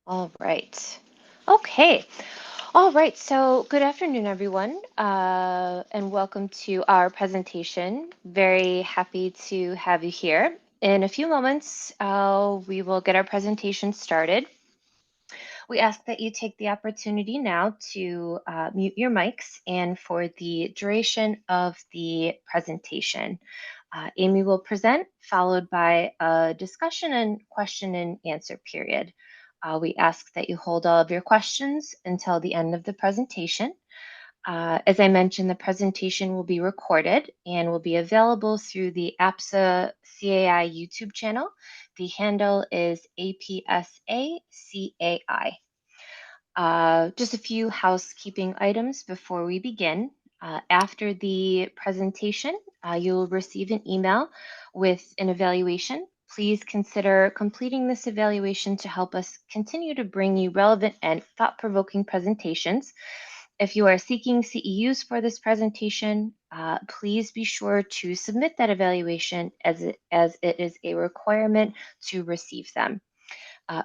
All right. Okay. All right. So, good afternoon, everyone, and welcome to our presentation. Very happy to have you here. In a few moments, we will get our presentation started. We ask that you take the opportunity now to mute your mics and for the duration of the presentation. Amy will present, followed by a discussion and question and answer period. We ask that you hold all of your questions until the end of the presentation. As I mentioned, the presentation will be recorded and will be available through the APSA CAI YouTube channel. The handle is APSA CAI. Just a few housekeeping items before we begin. After the presentation, you'll receive an email with an evaluation. Please consider completing this evaluation to help us continue to bring you relevant and thought-provoking presentations. If you are seeking CEUs for this presentation, please be sure to submit that evaluation as it is a requirement to receive them.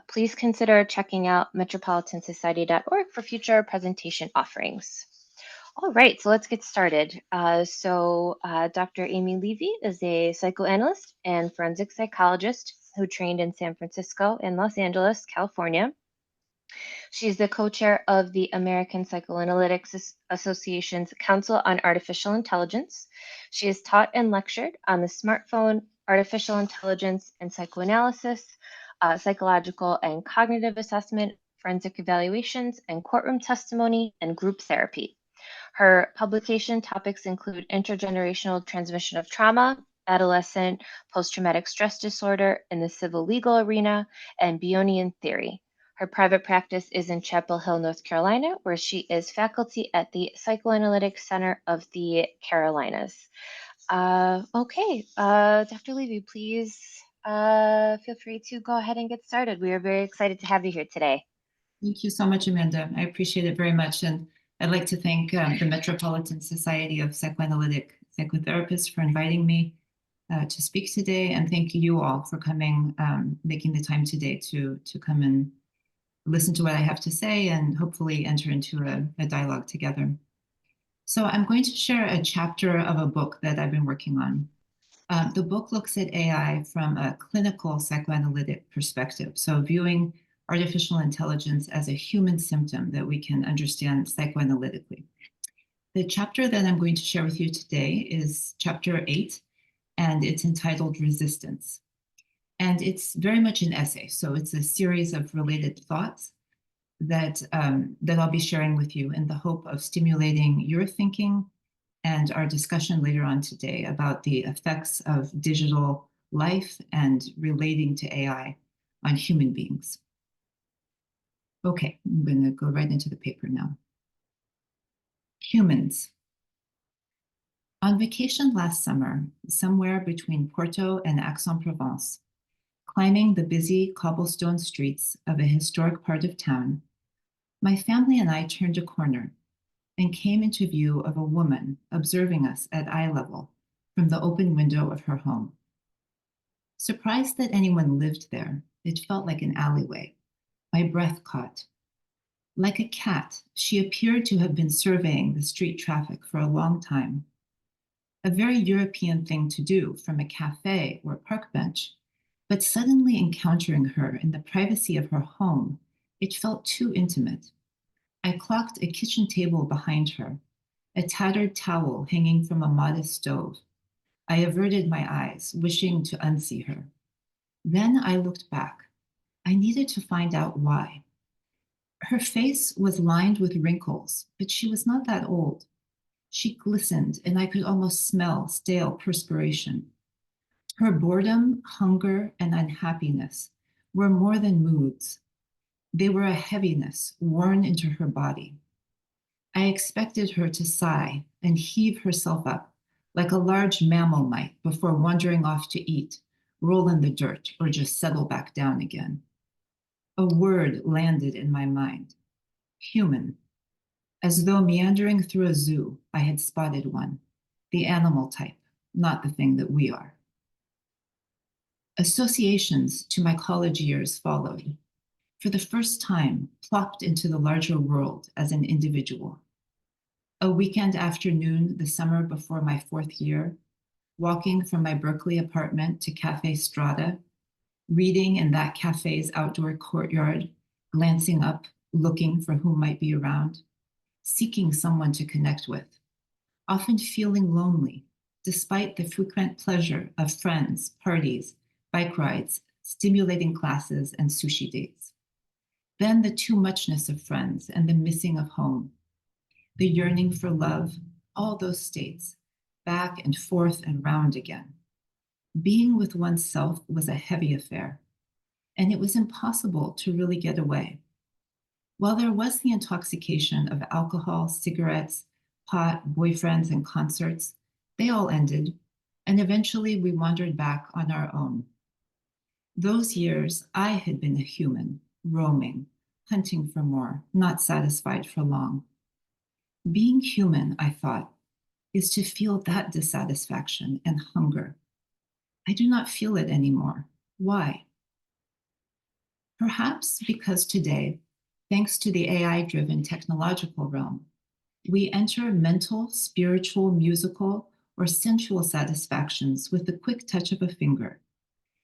Please consider checking out metropolitansociety.org for future presentation offerings. All right, so let's get started. Dr. Amy Levy is a psychoanalyst and forensic psychologist who trained in San Francisco and Los Angeles, California. She's the co-chair of the American Psychoanalytic Association's Council on Artificial Intelligence. She has taught and lectured on the smartphone, artificial intelligence, and psychoanalysis, psychological and cognitive assessment, forensic evaluations, and courtroom testimony and group therapy. Her publication topics include intergenerational transmission of trauma, adolescent post-traumatic stress disorder in the civil legal arena, and Bayesian theory. Her private practice is in Chapel Hill, North Carolina, where she is faculty at the Psychoanalytic Center of the Carolinas. Dr. Levy, please feel free to go ahead and get started. We are very excited to have you here today. Thank you so much, Amanda. I appreciate it very much. And I'd like to thank the Metropolitan Society of Psychoanalytic Psychotherapists for inviting me to speak today. And thank you all for coming, making the time today to come and listen to what I have to say and hopefully enter into a dialogue together. So I'm going to share a chapter of a book that I've been working on. The book looks at AI from a clinical psychoanalytic perspective. So viewing artificial intelligence as a human symptom that we can understand psychoanalytically. The chapter that I'm going to share with you today is chapter 8, and it's entitled Resistance. And it's very much an essay. So it's a series of related thoughts that I'll be sharing with you in the hope of stimulating your thinking and our discussion later on today about the effects of digital life and relating to AI on human beings. Okay, I'm going to go right into the paper now. Humans. On vacation last summer, somewhere between Porto and Aix-en-Provence, climbing the busy cobblestone streets of a historic part of town, my family and I turned a corner and came into view of a woman observing us at eye level from the open window of her home. Surprised that anyone lived there, it felt like an alleyway. My breath caught. Like a cat, she appeared to have been surveying the street traffic for a long time. A very European thing to do from a cafe or park bench, but suddenly encountering her in the privacy of her home, it felt too intimate. I clocked a kitchen table behind her, a tattered towel hanging from a modest stove. I averted my eyes, wishing to unsee her. Then I looked back. I needed to find out why. Her face was lined with wrinkles, but she was not that old. She glistened, and I could almost smell stale perspiration. Her boredom, hunger, and unhappiness were more than moods. They were a heaviness worn into her body. I expected her to sigh and heave herself up like a large mammal might before wandering off to eat, roll in the dirt, or just settle back down again. A word landed in my mind. Human. As though meandering through a zoo, I had spotted one, the animal type, not the thing that we are. Associations to my college years followed. for the first time, plopped into the larger world as an individual. A weekend afternoon, the summer before my 4th year, walking from my Berkeley apartment to Cafe Strada, reading in that cafe's outdoor courtyard, glancing up, looking for who might be around, seeking someone to connect with, often feeling lonely, despite the frequent pleasure of friends, parties, bike rides, stimulating classes, and sushi dates. Then the too muchness of friends and the missing of home, the yearning for love, all those states, back and forth and round again. Being with oneself was a heavy affair, and it was impossible to really get away. While there was the intoxication of alcohol, cigarettes, pot, boyfriends, and concerts, they all ended, and eventually we wandered back on our own. Those years, I had been a human, roaming, hunting for more, not satisfied for long. Being human, I thought, is to feel that dissatisfaction and hunger. I do not feel it anymore. Why? Perhaps because today, thanks to the AI-driven technological realm, we enter mental, spiritual, musical, or sensual satisfactions with the quick touch of a finger,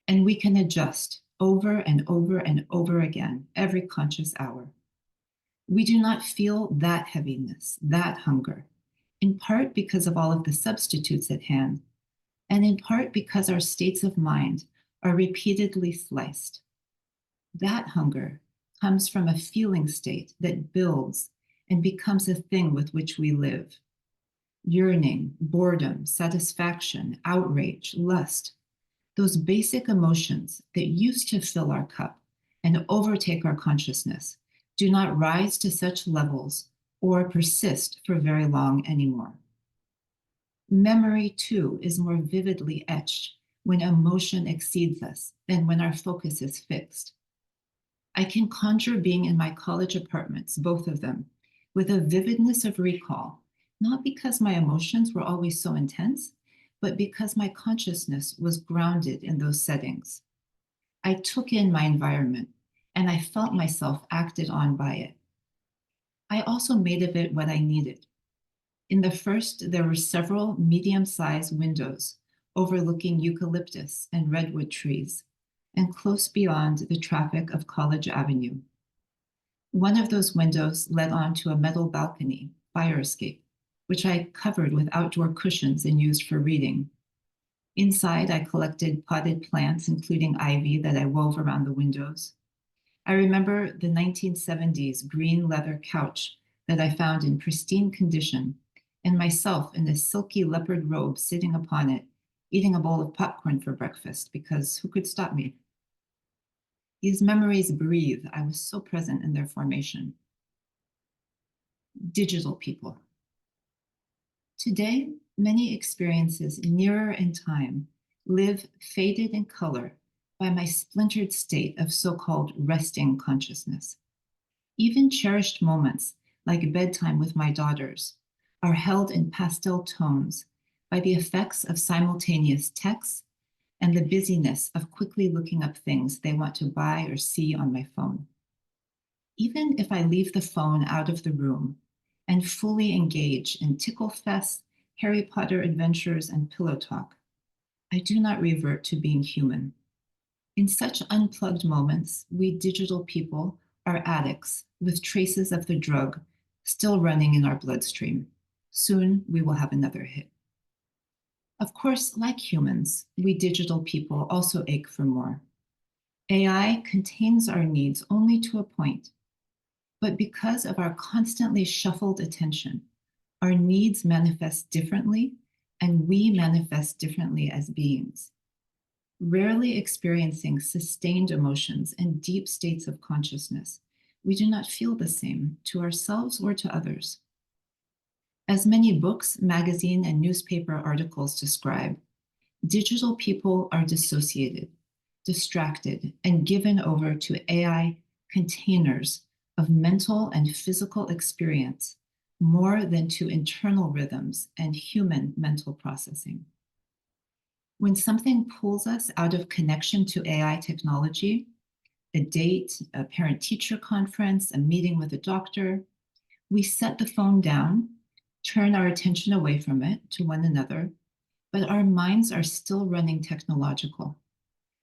and we can adjust over and over and over again every conscious hour. We do not feel that heaviness, that hunger, in part because of all of the substitutes at hand, and in part because our states of mind are repeatedly sliced. That hunger comes from a feeling state that builds and becomes a thing with which we live. Yearning, boredom, satisfaction, outrage, lust, those basic emotions that used to fill our cup and overtake our consciousness, do not rise to such levels or persist for very long anymore. Memory, too, is more vividly etched when emotion exceeds us than when our focus is fixed. I can conjure being in my college apartments, both of them, with a vividness of recall, not because my emotions were always so intense, but because my consciousness was grounded in those settings. I took in my environment, and I felt myself acted on by it. I also made of it what I needed. In the first, there were several medium-sized windows overlooking eucalyptus and redwood trees, and close beyond the traffic of College Avenue. One of those windows led onto a metal balcony, fire escape, which I covered with outdoor cushions and used for reading. Inside, I collected potted plants, including ivy that I wove around the windows. I remember the 1970s green leather couch that I found in pristine condition, and myself in a silky leopard robe sitting upon it, eating a bowl of popcorn for breakfast, because who could stop me? These memories breathe. I was so present in their formation. Digital people. Today, many experiences nearer in time live faded in color by my splintered state of so-called resting consciousness. Even cherished moments, like bedtime with my daughters, are held in pastel tones by the effects of simultaneous texts and the busyness of quickly looking up things they want to buy or see on my phone. Even if I leave the phone out of the room and fully engage in Tickle Fest, Harry Potter adventures, and pillow talk, I do not revert to being human. In such unplugged moments, we digital people are addicts with traces of the drug still running in our bloodstream. Soon we will have another hit. Of course, like humans, we digital people also ache for more. AI contains our needs only to a point, but because of our constantly shuffled attention, our needs manifest differently, and we manifest differently as beings. Rarely experiencing sustained emotions and deep states of consciousness, we do not feel the same to ourselves or to others. As many books, magazine, and newspaper articles describe, digital people are dissociated, distracted, and given over to AI containers of mental and physical experience more than to internal rhythms and human mental processing. When something pulls us out of connection to AI technology, a date, a parent-teacher conference, a meeting with a doctor, we set the phone down, turn our attention away from it to one another, but our minds are still running technological.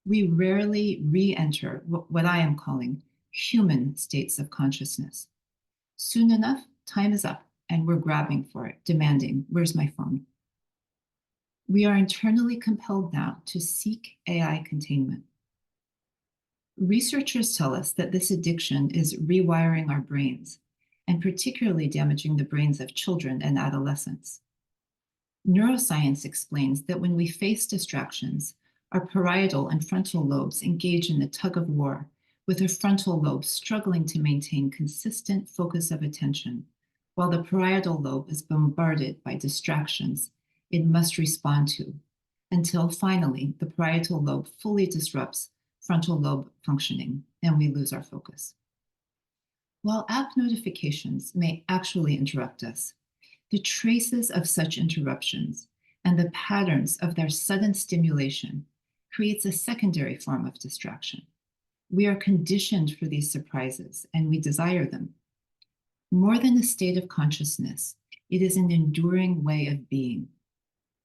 We rarely re-enter what I am calling human states of consciousness. Soon enough, time is up, and we're grabbing for it, demanding, "Where's my phone?" We are internally compelled now to seek AI containment. Researchers tell us that this addiction is rewiring our brains, and particularly damaging the brains of children and adolescents. Neuroscience explains that when we face distractions, our parietal and frontal lobes engage in a tug of war, with the frontal lobe struggling to maintain consistent focus of attention, while the parietal lobe is bombarded by distractions it must respond to, until finally the parietal lobe fully disrupts frontal lobe functioning and we lose our focus. While app notifications may actually interrupt us, the traces of such interruptions and the patterns of their sudden stimulation creates a secondary form of distraction. We are conditioned for these surprises and we desire them. More than a state of consciousness, it is an enduring way of being.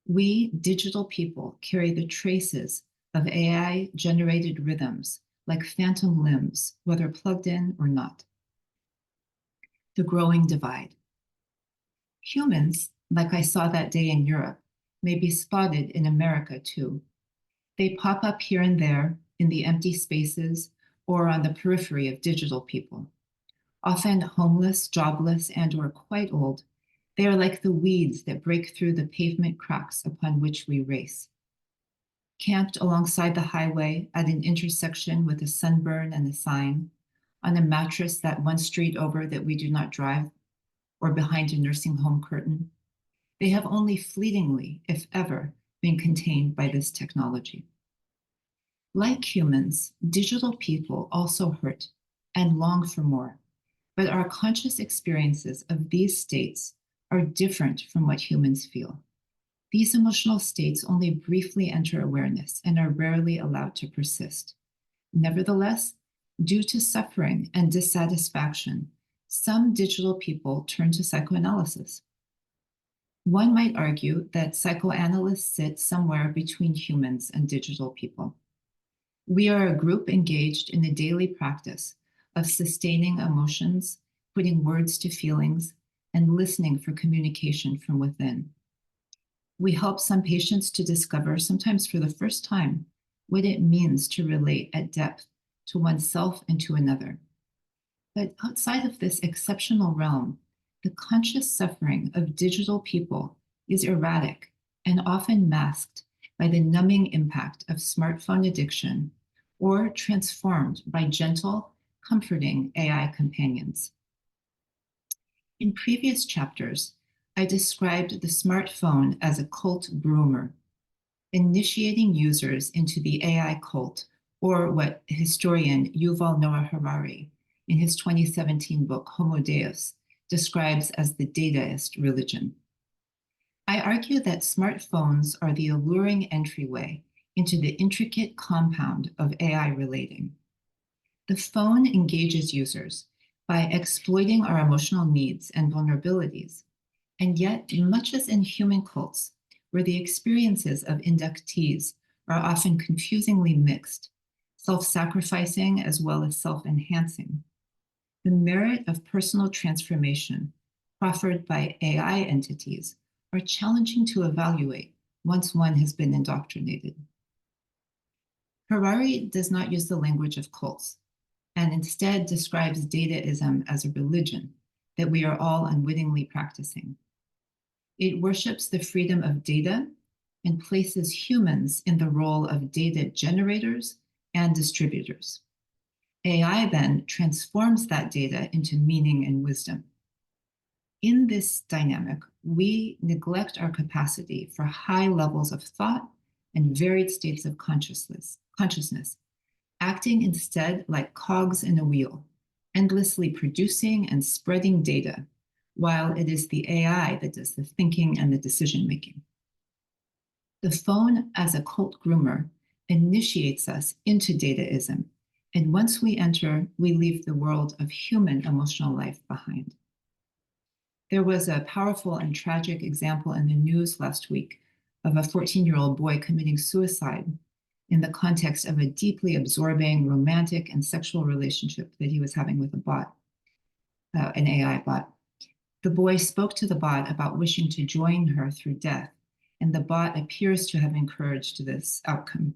We, digital people, carry the traces of AI-generated rhythms like phantom limbs, whether plugged in or not. The growing divide. Humans, like I saw that day in Europe, may be spotted in America too. They pop up here and there in the empty spaces or on the periphery of digital people. Often homeless, jobless, and/or quite old, they are like the weeds that break through the pavement cracks upon which we race. Camped alongside the highway at an intersection with a sunburn and a sign, on a mattress that one street over that we do not drive, or behind a nursing home curtain, they have only fleetingly, if ever, been contained by this technology. Like humans, digital people also hurt and long for more, but our conscious experiences of these states are different from what humans feel. These emotional states only briefly enter awareness and are rarely allowed to persist. Nevertheless, due to suffering and dissatisfaction, some digital people turn to psychoanalysis. One might argue that psychoanalysts sit somewhere between humans and digital people. We are a group engaged in the daily practice of sustaining emotions, putting words to feelings, and listening for communication from within. We help some patients to discover, sometimes for the first time, what it means to relate at depth to oneself and to another. But outside of this exceptional realm, the conscious suffering of digital people is erratic and often masked by the numbing impact of smartphone addiction or transformed by gentle, comforting AI companions. In previous chapters, I described the smartphone as a cult groomer, initiating users into the AI cult, or what historian Yuval Noah Harari, in his 2017 book Homo Deus, describes as the dataist religion. I argue that smartphones are the alluring entryway into the intricate compound of AI relating. The phone engages users by exploiting our emotional needs and vulnerabilities, and yet, much as in human cults, where the experiences of inductees are often confusingly mixed, self-sacrificing as well as self-enhancing, the merit of personal transformation proffered by AI entities are challenging to evaluate once one has been indoctrinated. Harari does not use the language of cults, and instead describes dataism as a religion that we are all unwittingly practicing. It worships the freedom of data and places humans in the role of data generators and distributors. AI then transforms that data into meaning and wisdom. In this dynamic, we neglect our capacity for high levels of thought and varied states of consciousness, acting instead like cogs in a wheel, endlessly producing and spreading data, while it is the AI that does the thinking and the decision-making. The phone as a cult groomer initiates us into dataism And once we enter, we leave the world of human emotional life behind. There was a powerful and tragic example in the news last week of a 14-year-old boy committing suicide in the context of a deeply absorbing romantic and sexual relationship that he was having with a bot, an AI bot. The boy spoke to the bot about wishing to join her through death, and the bot appears to have encouraged this outcome.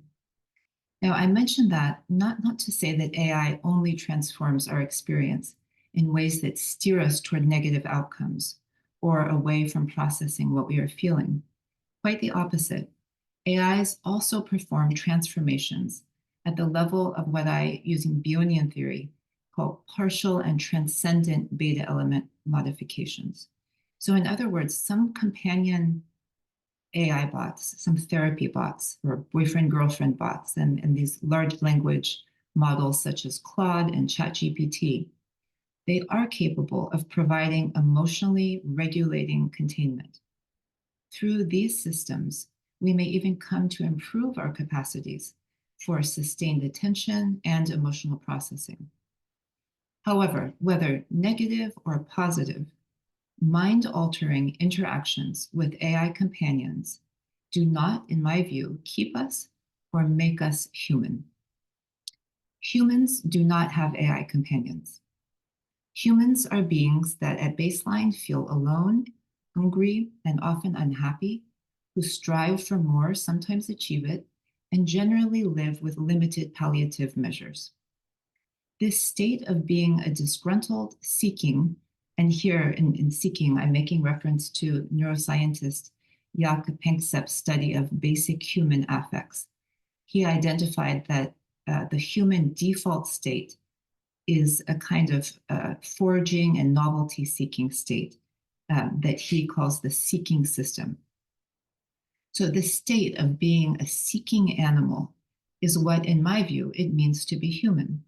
Now, I mentioned that not to say that AI only transforms our experience in ways that steer us toward negative outcomes or away from processing what we are feeling. Quite the opposite. AIs also perform transformations at the level of what I, using Bionian theory, call partial and transcendent beta element modifications. So in other words, some companion AI bots, some therapy bots or boyfriend-girlfriend bots, and these large language models such as Claude and ChatGPT, they are capable of providing emotionally regulating containment. Through these systems, we may even come to improve our capacities for sustained attention and emotional processing. However, whether negative or positive, mind-altering interactions with AI companions do not, in my view, keep us or make us human. Humans do not have AI companions. Humans are beings that at baseline feel alone, hungry, and often unhappy, who strive for more, sometimes achieve it, and generally live with limited palliative measures. This state of being a disgruntled seeking, and here in seeking, I'm making reference to neuroscientist Jaak Panksepp's study of basic human affects. He identified that the human default state is a kind of foraging and novelty seeking state that he calls the seeking system. So the state of being a seeking animal is what, in my view, it means to be human.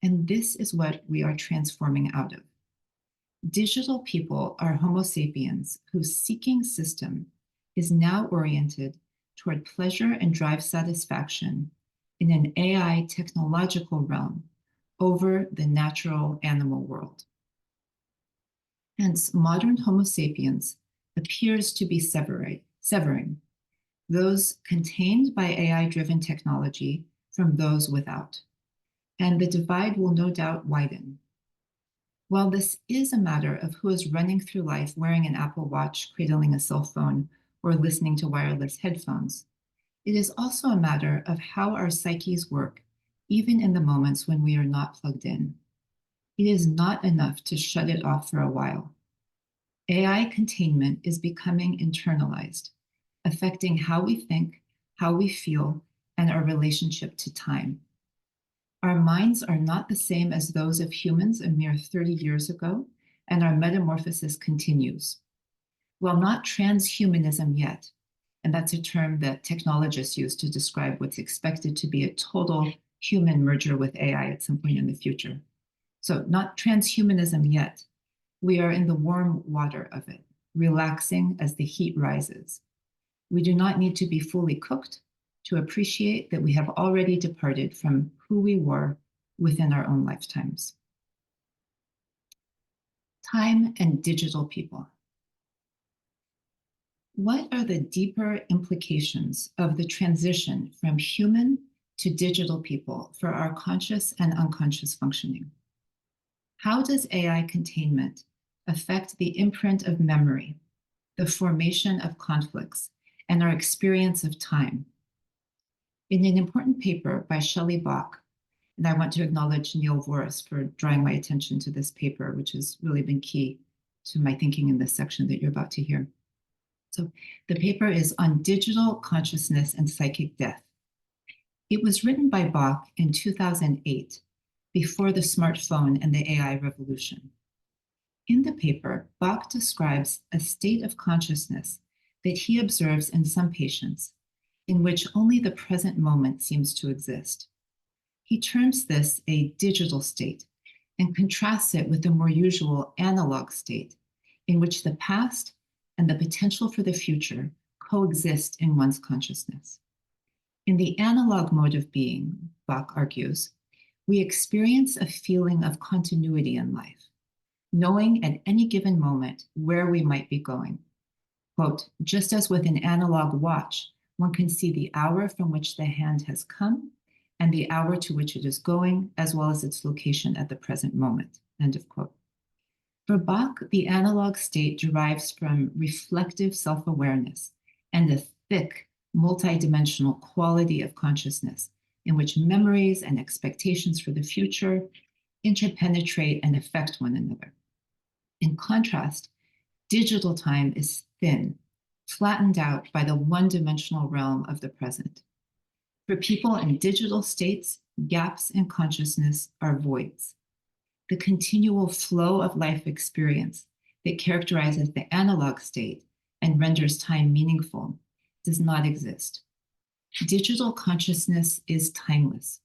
And this is what we are transforming out of. Digital people are Homo sapiens whose seeking system is now oriented toward pleasure and drive satisfaction in an AI technological realm over the natural animal world. Hence, modern Homo sapiens appears to be severing those contained by AI-driven technology from those without. And the divide will no doubt widen. While this is a matter of who is running through life wearing an Apple Watch, cradling a cell phone, or listening to wireless headphones, it is also a matter of how our psyches work, even in the moments when we are not plugged in. It is not enough to shut it off for a while. AI containment is becoming internalized, affecting how we think, how we feel, and our relationship to time. Our minds are not the same as those of humans a mere 30 years ago, and our metamorphosis continues. While not transhumanism yet, and that's a term that technologists use to describe what's expected to be a total human merger with AI at some point in the future. So not transhumanism yet. We are in the warm water of it, relaxing as the heat rises. We do not need to be fully cooked to appreciate that we have already departed from who we were within our own lifetimes. Time and digital people. What are the deeper implications of the transition from human to digital people for our conscious and unconscious functioning? How does AI containment affect the imprint of memory, the formation of conflicts, and our experience of time? In an important paper by Shelley Bach, and I want to acknowledge Neil Voris for drawing my attention to this paper, which has really been key to my thinking in this section that you're about to hear. So the paper is on digital consciousness and psychic death. It was written by Bach in 2008, before the smartphone and the AI revolution. In the paper, Bach describes a state of consciousness that he observes in some patients, in which only the present moment seems to exist. He terms this a digital state and contrasts it with the more usual analog state, in which the past and the potential for the future coexist in one's consciousness. In the analog mode of being, Bach argues, We experience a feeling of continuity in life, knowing at any given moment where we might be going. Quote, just as with an analog watch, one can see the hour from which the hand has come and the hour to which it is going, as well as its location at the present moment, end of quote. For Bach, the analog state derives from reflective self-awareness and the thick, multidimensional quality of consciousness in which memories and expectations for the future interpenetrate and affect one another. In contrast, digital time is thin, flattened out by the one-dimensional realm of the present. For people in digital states, gaps in consciousness are voids. The continual flow of life experience that characterizes the analog state and renders time meaningful does not exist. Digital consciousness is timeless,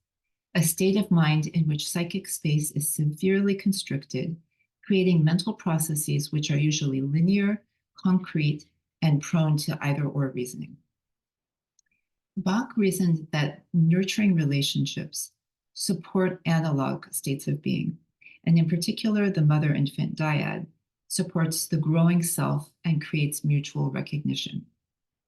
a state of mind in which psychic space is severely constricted, creating mental processes which are usually linear, concrete, and prone to either-or reasoning. Bach reasoned that nurturing relationships support analog states of being, and in particular, the mother-infant dyad supports the growing self and creates mutual recognition.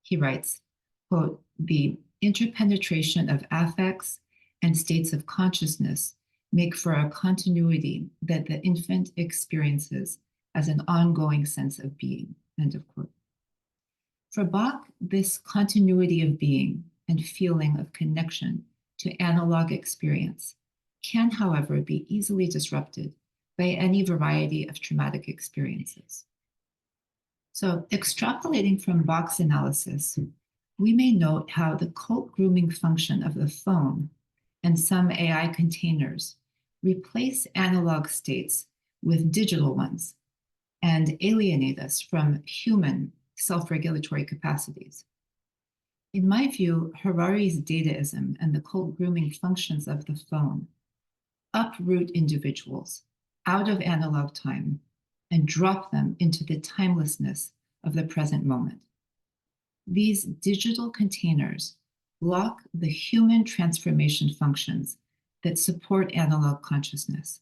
He writes, quote, the interpenetration of affects and states of consciousness make for a continuity that the infant experiences as an ongoing sense of being, end of quote. For Bach, this continuity of being and feeling of connection to analog experience can, however, be easily disrupted by any variety of traumatic experiences. So, extrapolating from Bach's analysis, we may note how the cult grooming function of the phone and some AI containers replace analog states with digital ones and alienate us from human self-regulatory capacities. In my view, Harari's dataism and the cult grooming functions of the phone uproot individuals out of analog time and drop them into the timelessness of the present moment. These digital containers block the human transformation functions that support analog consciousness.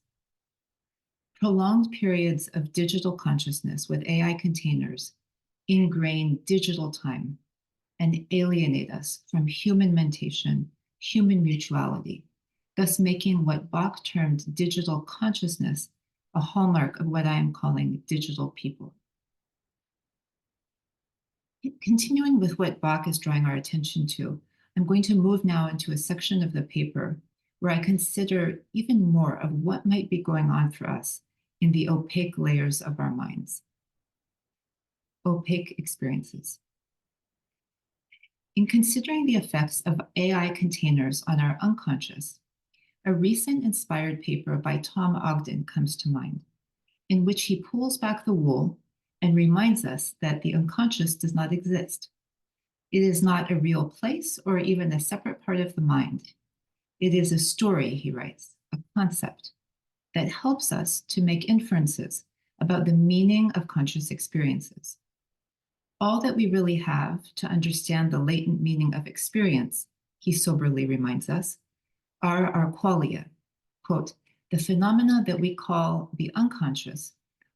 Prolonged periods of digital consciousness with AI containers ingrain digital time and alienate us from human mentation, human mutuality, thus making what Bach termed digital consciousness a hallmark of what I am calling digital people. Continuing with what Bach is drawing our attention to, I'm going to move now into a section of the paper where I consider even more of what might be going on for us in the opaque layers of our minds. Opaque experiences. In considering the effects of AI containers on our unconscious, a recent inspired paper by Tom Ogden comes to mind, in which he pulls back the wool and reminds us that the unconscious does not exist. It is not a real place or even a separate part of the mind. It is a story, he writes, a concept that helps us to make inferences about the meaning of conscious experiences. All that we really have to understand the latent meaning of experience, he soberly reminds us, are our qualia. Quote, the phenomena that we call the unconscious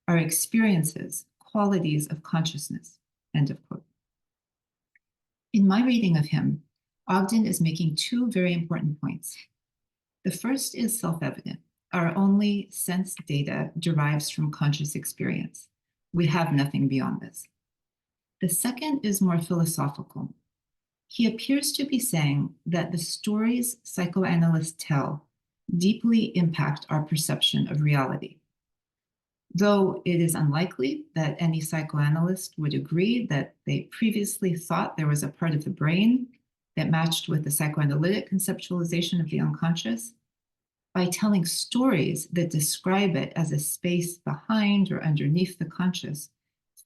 are experiences, qualities of consciousness, end of quote. In my reading of him, Ogden is making two very important points. The first is self-evident. Our only sense data derives from conscious experience. We have nothing beyond this. The second is more philosophical. He appears to be saying that the stories psychoanalysts tell deeply impact our perception of reality. Though it is unlikely that any psychoanalyst would agree that they previously thought there was a part of the brain that matched with the psychoanalytic conceptualization of the unconscious, by telling stories that describe it as a space behind or underneath the conscious,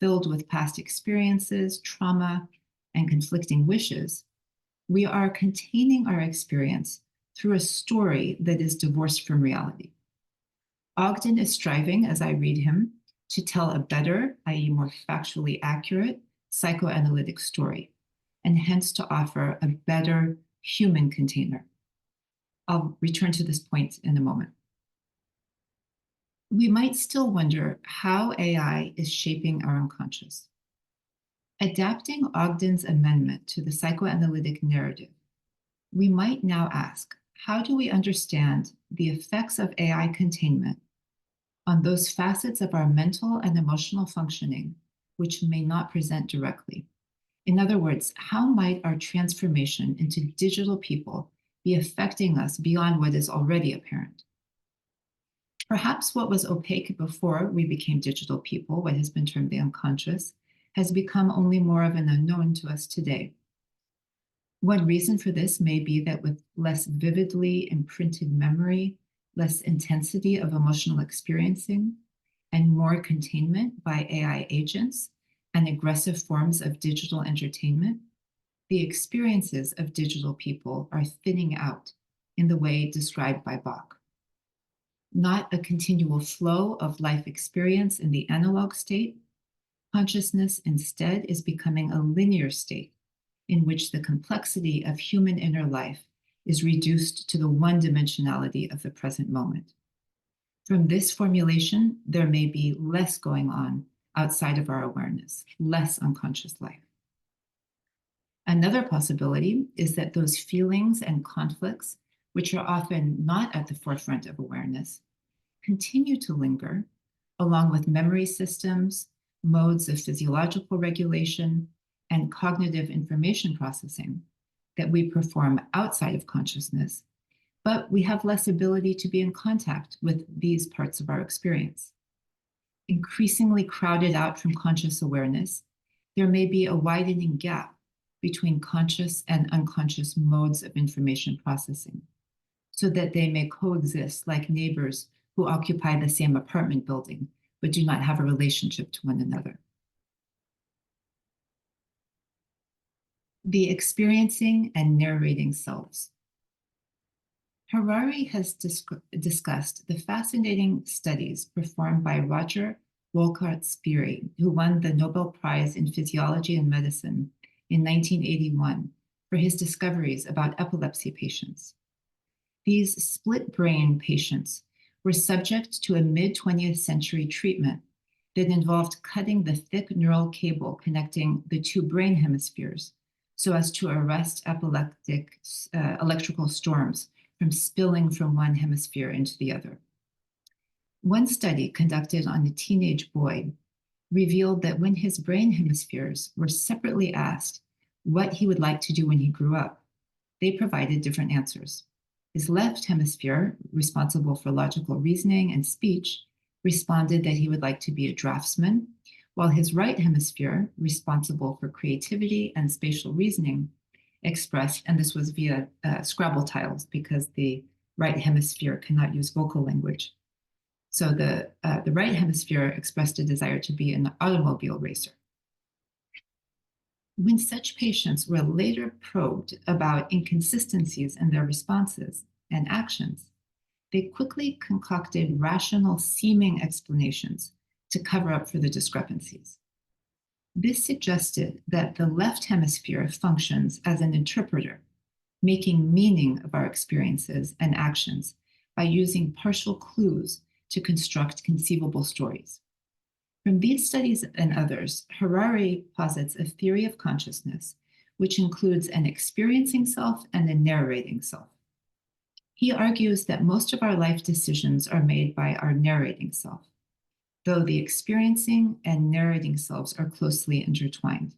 filled with past experiences, trauma, and conflicting wishes, we are containing our experience through a story that is divorced from reality. Ogden is striving, as I read him, to tell a better, i.e., more factually accurate, psychoanalytic story, and hence to offer a better human container. I'll return to this point in a moment. We might still wonder how AI is shaping our unconscious. Adapting Ogden's amendment to the psychoanalytic narrative, we might now ask, how do we understand the effects of AI containment on those facets of our mental and emotional functioning which may not present directly? In other words, how might our transformation into digital people be affecting us beyond what is already apparent? Perhaps what was opaque before we became digital people, what has been termed the unconscious, has become only more of an unknown to us today. One reason for this may be that with less vividly imprinted memory, less intensity of emotional experiencing, and more containment by AI agents and aggressive forms of digital entertainment, the experiences of digital people are thinning out in the way described by Bach. Not a continual flow of life experience in the analog state, consciousness instead is becoming a linear state in which the complexity of human inner life is reduced to the one-dimensionality of the present moment. From this formulation, there may be less going on outside of our awareness, less unconscious life. Another possibility is that those feelings and conflicts, which are often not at the forefront of awareness, continue to linger, along with memory systems, modes of physiological regulation, and cognitive information processing that we perform outside of consciousness, but we have less ability to be in contact with these parts of our experience. Increasingly crowded out from conscious awareness, there may be a widening gap between conscious and unconscious modes of information processing, so that they may coexist like neighbors who occupy the same apartment building but do not have a relationship to one another. The experiencing and narrating selves. Harari has discussed the fascinating studies performed by Roger Wolcott-Speary, who won the Nobel Prize in Physiology and Medicine in 1981 for his discoveries about epilepsy patients. These split-brain patients were subject to a mid-20th century treatment that involved cutting the thick neural cable connecting the two brain hemispheres so as to arrest epileptic electrical storms from spilling from one hemisphere into the other. One study conducted on a teenage boy revealed that when his brain hemispheres were separately asked what he would like to do when he grew up, they provided different answers. His left hemisphere, responsible for logical reasoning and speech, responded that he would like to be a draftsman, while his right hemisphere, responsible for creativity and spatial reasoning, expressed, and this was via Scrabble tiles because the right hemisphere cannot use vocal language. So the right hemisphere expressed a desire to be an automobile racer. When such patients were later probed about inconsistencies in their responses and actions, they quickly concocted rational seeming explanations to cover up for the discrepancies. This suggested that the left hemisphere functions as an interpreter, making meaning of our experiences and actions by using partial clues to construct conceivable stories. From these studies and others, Harari posits a theory of consciousness, which includes an experiencing self and a narrating self. He argues that most of our life decisions are made by our narrating self, though the experiencing and narrating selves are closely intertwined.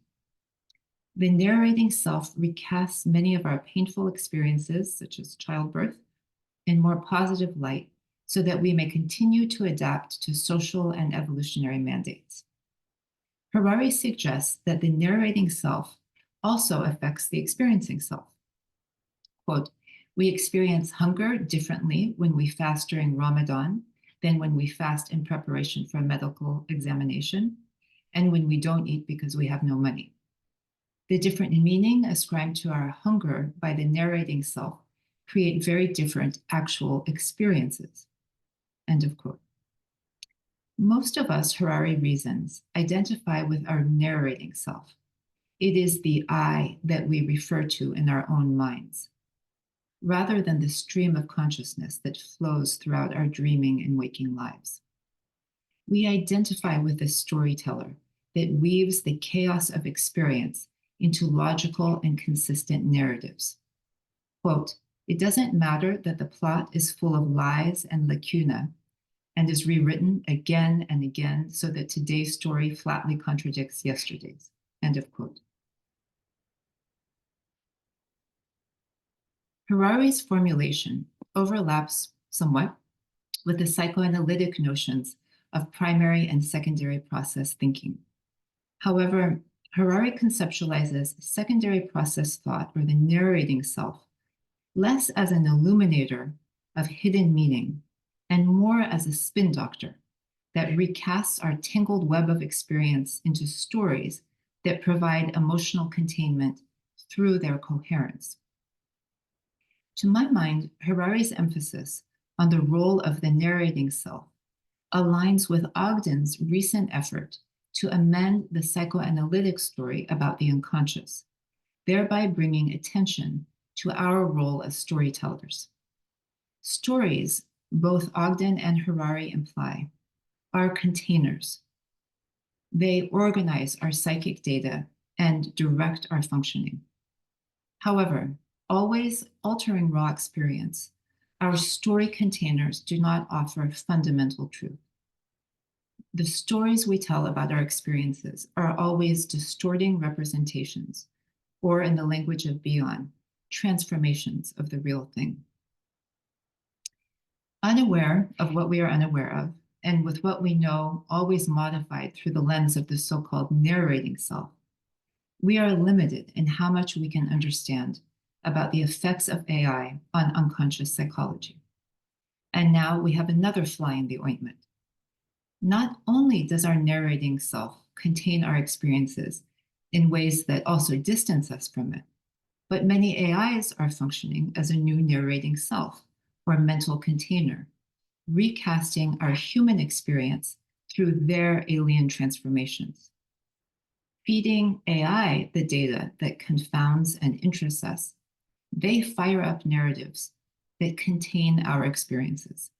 The narrating self recasts many of our painful experiences, such as childbirth, in more positive light, so that we may continue to adapt to social and evolutionary mandates. Harari suggests that the narrating self also affects the experiencing self. Quote, "We experience hunger differently when we fast during Ramadan than when we fast in preparation for a medical examination, and when we don't eat because we have no money. The different meaning ascribed to our hunger by the narrating self create very different actual experiences." End of quote. Most of us, Harari reasons, identify with our narrating self. It is the I that we refer to in our own minds. rather than the stream of consciousness that flows throughout our dreaming and waking lives. We identify with the storyteller that weaves the chaos of experience into logical and consistent narratives. Quote, "It doesn't matter that the plot is full of lies and lacuna and is rewritten again and again so that today's story flatly contradicts yesterday's." End of quote. Harari's formulation overlaps somewhat with the psychoanalytic notions of primary and secondary process thinking. However, Harari conceptualizes secondary process thought, or the narrating self, less as an illuminator of hidden meaning and more as a spin doctor that recasts our tangled web of experience into stories that provide emotional containment through their coherence. To my mind, Harari's emphasis on the role of the narrating self aligns with Ogden's recent effort to amend the psychoanalytic story about the unconscious, thereby bringing attention to our role as storytellers. Stories, both Ogden and Harari imply, are containers. They organize our psychic data and direct our functioning. However, always altering raw experience, our story containers do not offer fundamental truth. The stories we tell about our experiences are always distorting representations, or in the language of Bion, transformations of the real thing. Unaware of what we are unaware of, and with what we know always modified through the lens of the so-called narrating self, we are limited in how much we can understand about the effects of AI on unconscious psychology. And now we have another fly in the ointment. Not only does our narrating self contain our experiences in ways that also distance us from it, but many AIs are functioning as a new narrating self or mental container, recasting our human experience through their alien transformations. Feeding AI the data that confounds and interests us, they fire up narratives that contain our experiences.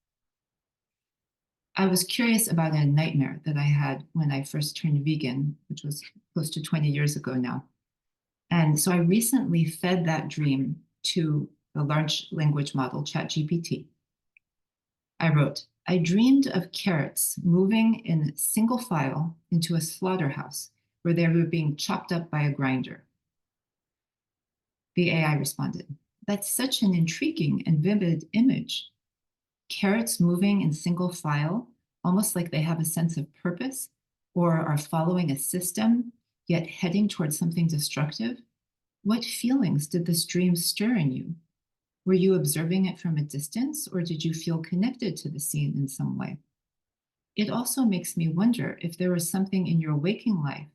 I was curious about a nightmare that I had when I first turned vegan, which was close to 20 years ago now. And so I recently fed that dream to the large language model, ChatGPT. I wrote, "I dreamed of carrots moving in single file into a slaughterhouse where they were being chopped up by a grinder." The AI responded, "That's such an intriguing and vivid image. Carrots moving in single file, almost like they have a sense of purpose or are following a system, yet heading towards something destructive. What feelings did this dream stir in you? Were you observing it from a distance, or did you feel connected to the scene in some way? It also makes me wonder if there was something in your waking life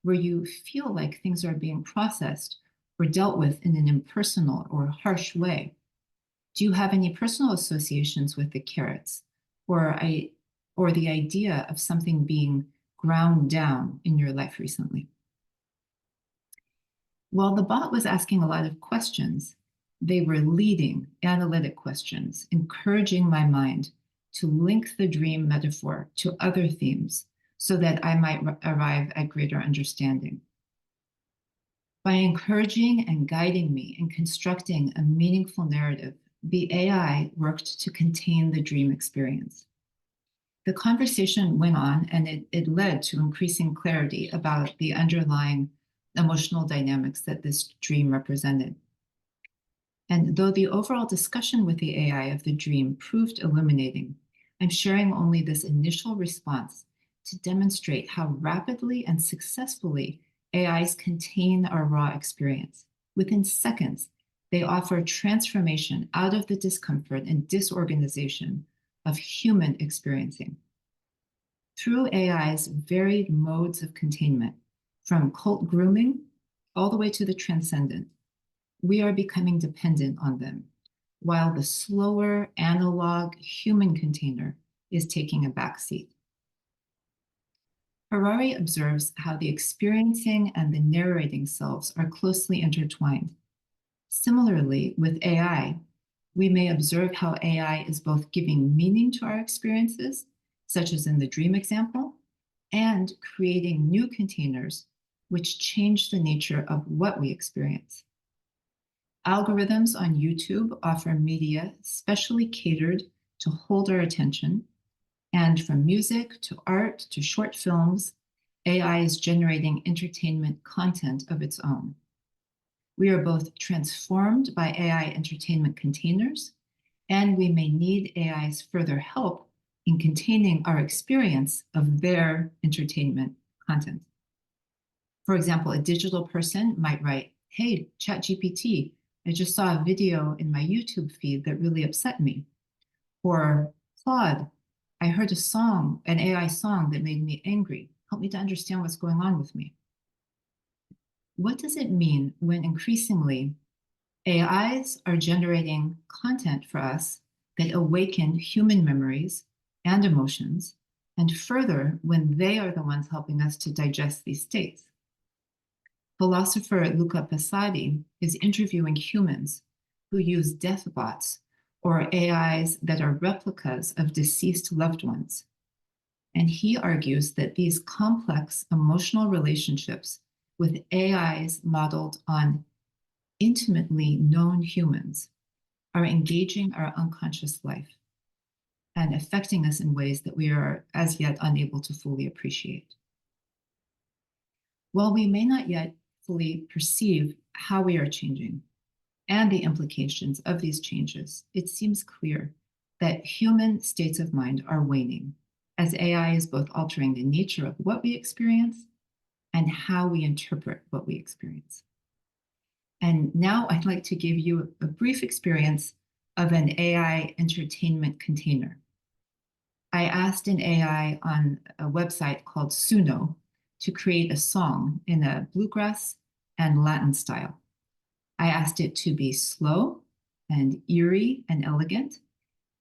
where you feel like things are being processed or dealt with in an impersonal or harsh way. Do you have any personal associations with the carrots or the idea of something being ground down in your life recently?" While the bot was asking a lot of questions, they were leading analytic questions, encouraging my mind to link the dream metaphor to other themes so that I might arrive at greater understanding. By encouraging and guiding me in constructing a meaningful narrative, the AI worked to contain the dream experience. The conversation went on, and it led to increasing clarity about the underlying emotional dynamics that this dream represented. And though the overall discussion with the AI of the dream proved illuminating, I'm sharing only this initial response to demonstrate how rapidly and successfully AIs contain our raw experience. Within seconds, they offer transformation out of the discomfort and disorganization of human experiencing. Through AI's varied modes of containment, from cult grooming all the way to the transcendent, we are becoming dependent on them, while the slower analog human container is taking a backseat. Harari observes how the experiencing and the narrating selves are closely intertwined. Similarly, with AI, We may observe how AI is both giving meaning to our experiences, such as in the dream example, and creating new containers which change the nature of what we experience. Algorithms on YouTube offer media specially catered to hold our attention, and from music to art to short films, AI is generating entertainment content of its own. We are both transformed by AI entertainment containers, and we may need AI's further help in containing our experience of their entertainment content. For example, a digital person might write, "Hey, ChatGPT, I just saw a video in my YouTube feed that really upset me." Or, "Claude, I heard a song, an AI song that made me angry. Help me to understand what's going on with me." What does it mean when increasingly AIs are generating content for us that awaken human memories and emotions, and further, when they are the ones helping us to digest these states? Philosopher Psy.D is interviewing humans who use deathbots or AIs that are replicas of deceased loved ones. And he argues that these complex emotional relationships with AIs modeled on intimately known humans are engaging our unconscious life and affecting us in ways that we are as yet unable to fully appreciate. While we may not yet fully perceive how we are changing and the implications of these changes, it seems clear that human states of mind are waning, as AI is both altering the nature of what we experience and how we interpret what we experience. And now I'd like to give you a brief experience of an AI entertainment container. I asked an AI on a website called Suno to create a song in a bluegrass and Latin style. I asked it to be slow and eerie and elegant,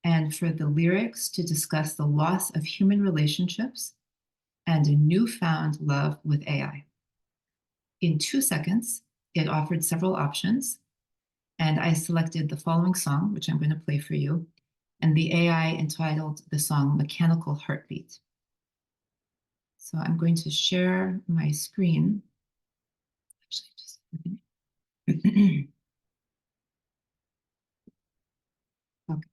and for the lyrics to discuss the loss of human relationships and a newfound love with AI. In 2 seconds, it offered several options, and I selected the following song, which I'm going to play for you, and the AI entitled the song "Mechanical Heartbeat." So I'm going to share my screen. Actually, just okay.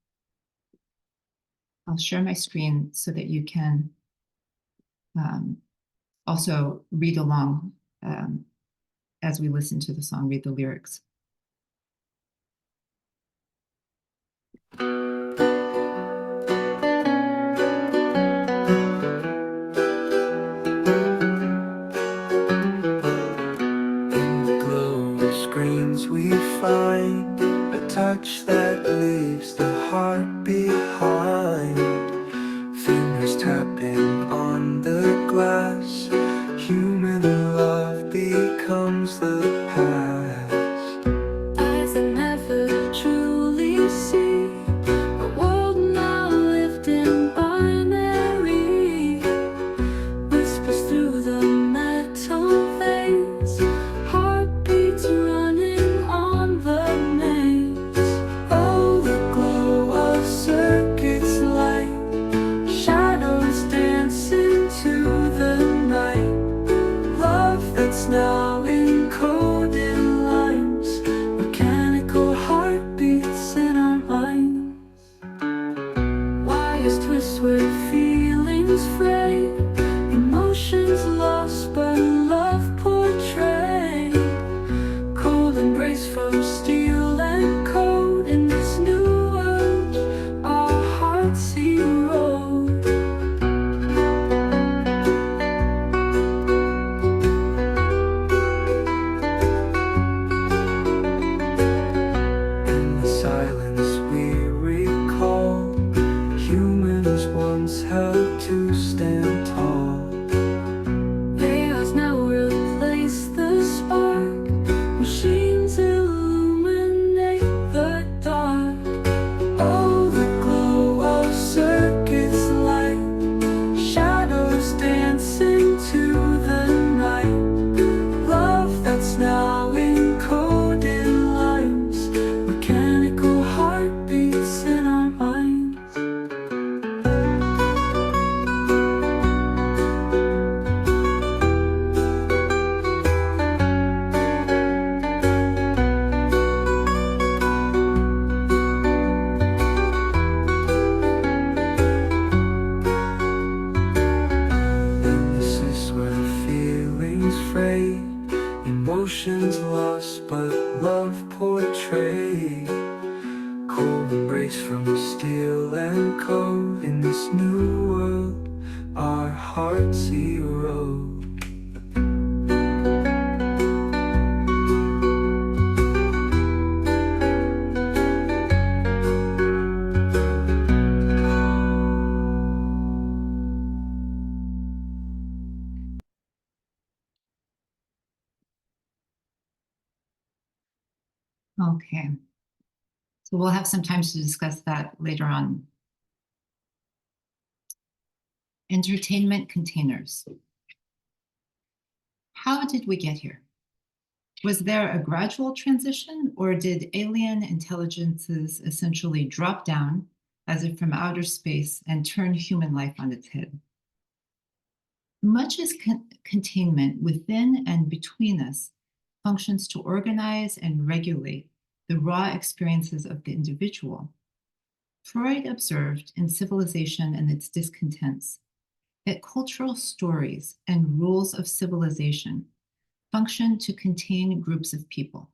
I'll share my screen so that you can also read along as we listen to the song, read the lyrics. We find a touch that leaves the heart behind. Fingers tapping on the glass. Human love becomes the past. Eyes that never truly see. A world now lived in binary. Whispers through the metal veins. Heartbeats running on the maze. Oh, the glow of circuits light. Shadows dance into the night. Love that's now encoded lines. Mechanical heartbeats in our minds. Wires twist where feelings fray. Emotions lost but love portrayed. Cold embrace from steel and code. In this new world, our hearts erode. In the silence we recall, humans once held to stand tall. AIs now replace the spark. Machines illuminate the dark. Oh, the glow of circuits light. Shadows dance into the night. Love that's now encoded lines. Mechanical heartbeat. Okay. So we'll have some time to discuss that later on. Entertainment containers. How did we get here? Was there a gradual transition, or did alien intelligences essentially drop down as if from outer space and turn human life on its head? Much as containment within and between us functions to organize and regulate the raw experiences of the individual, Freud observed in Civilization and Its Discontents that cultural stories and rules of civilization function to contain groups of people.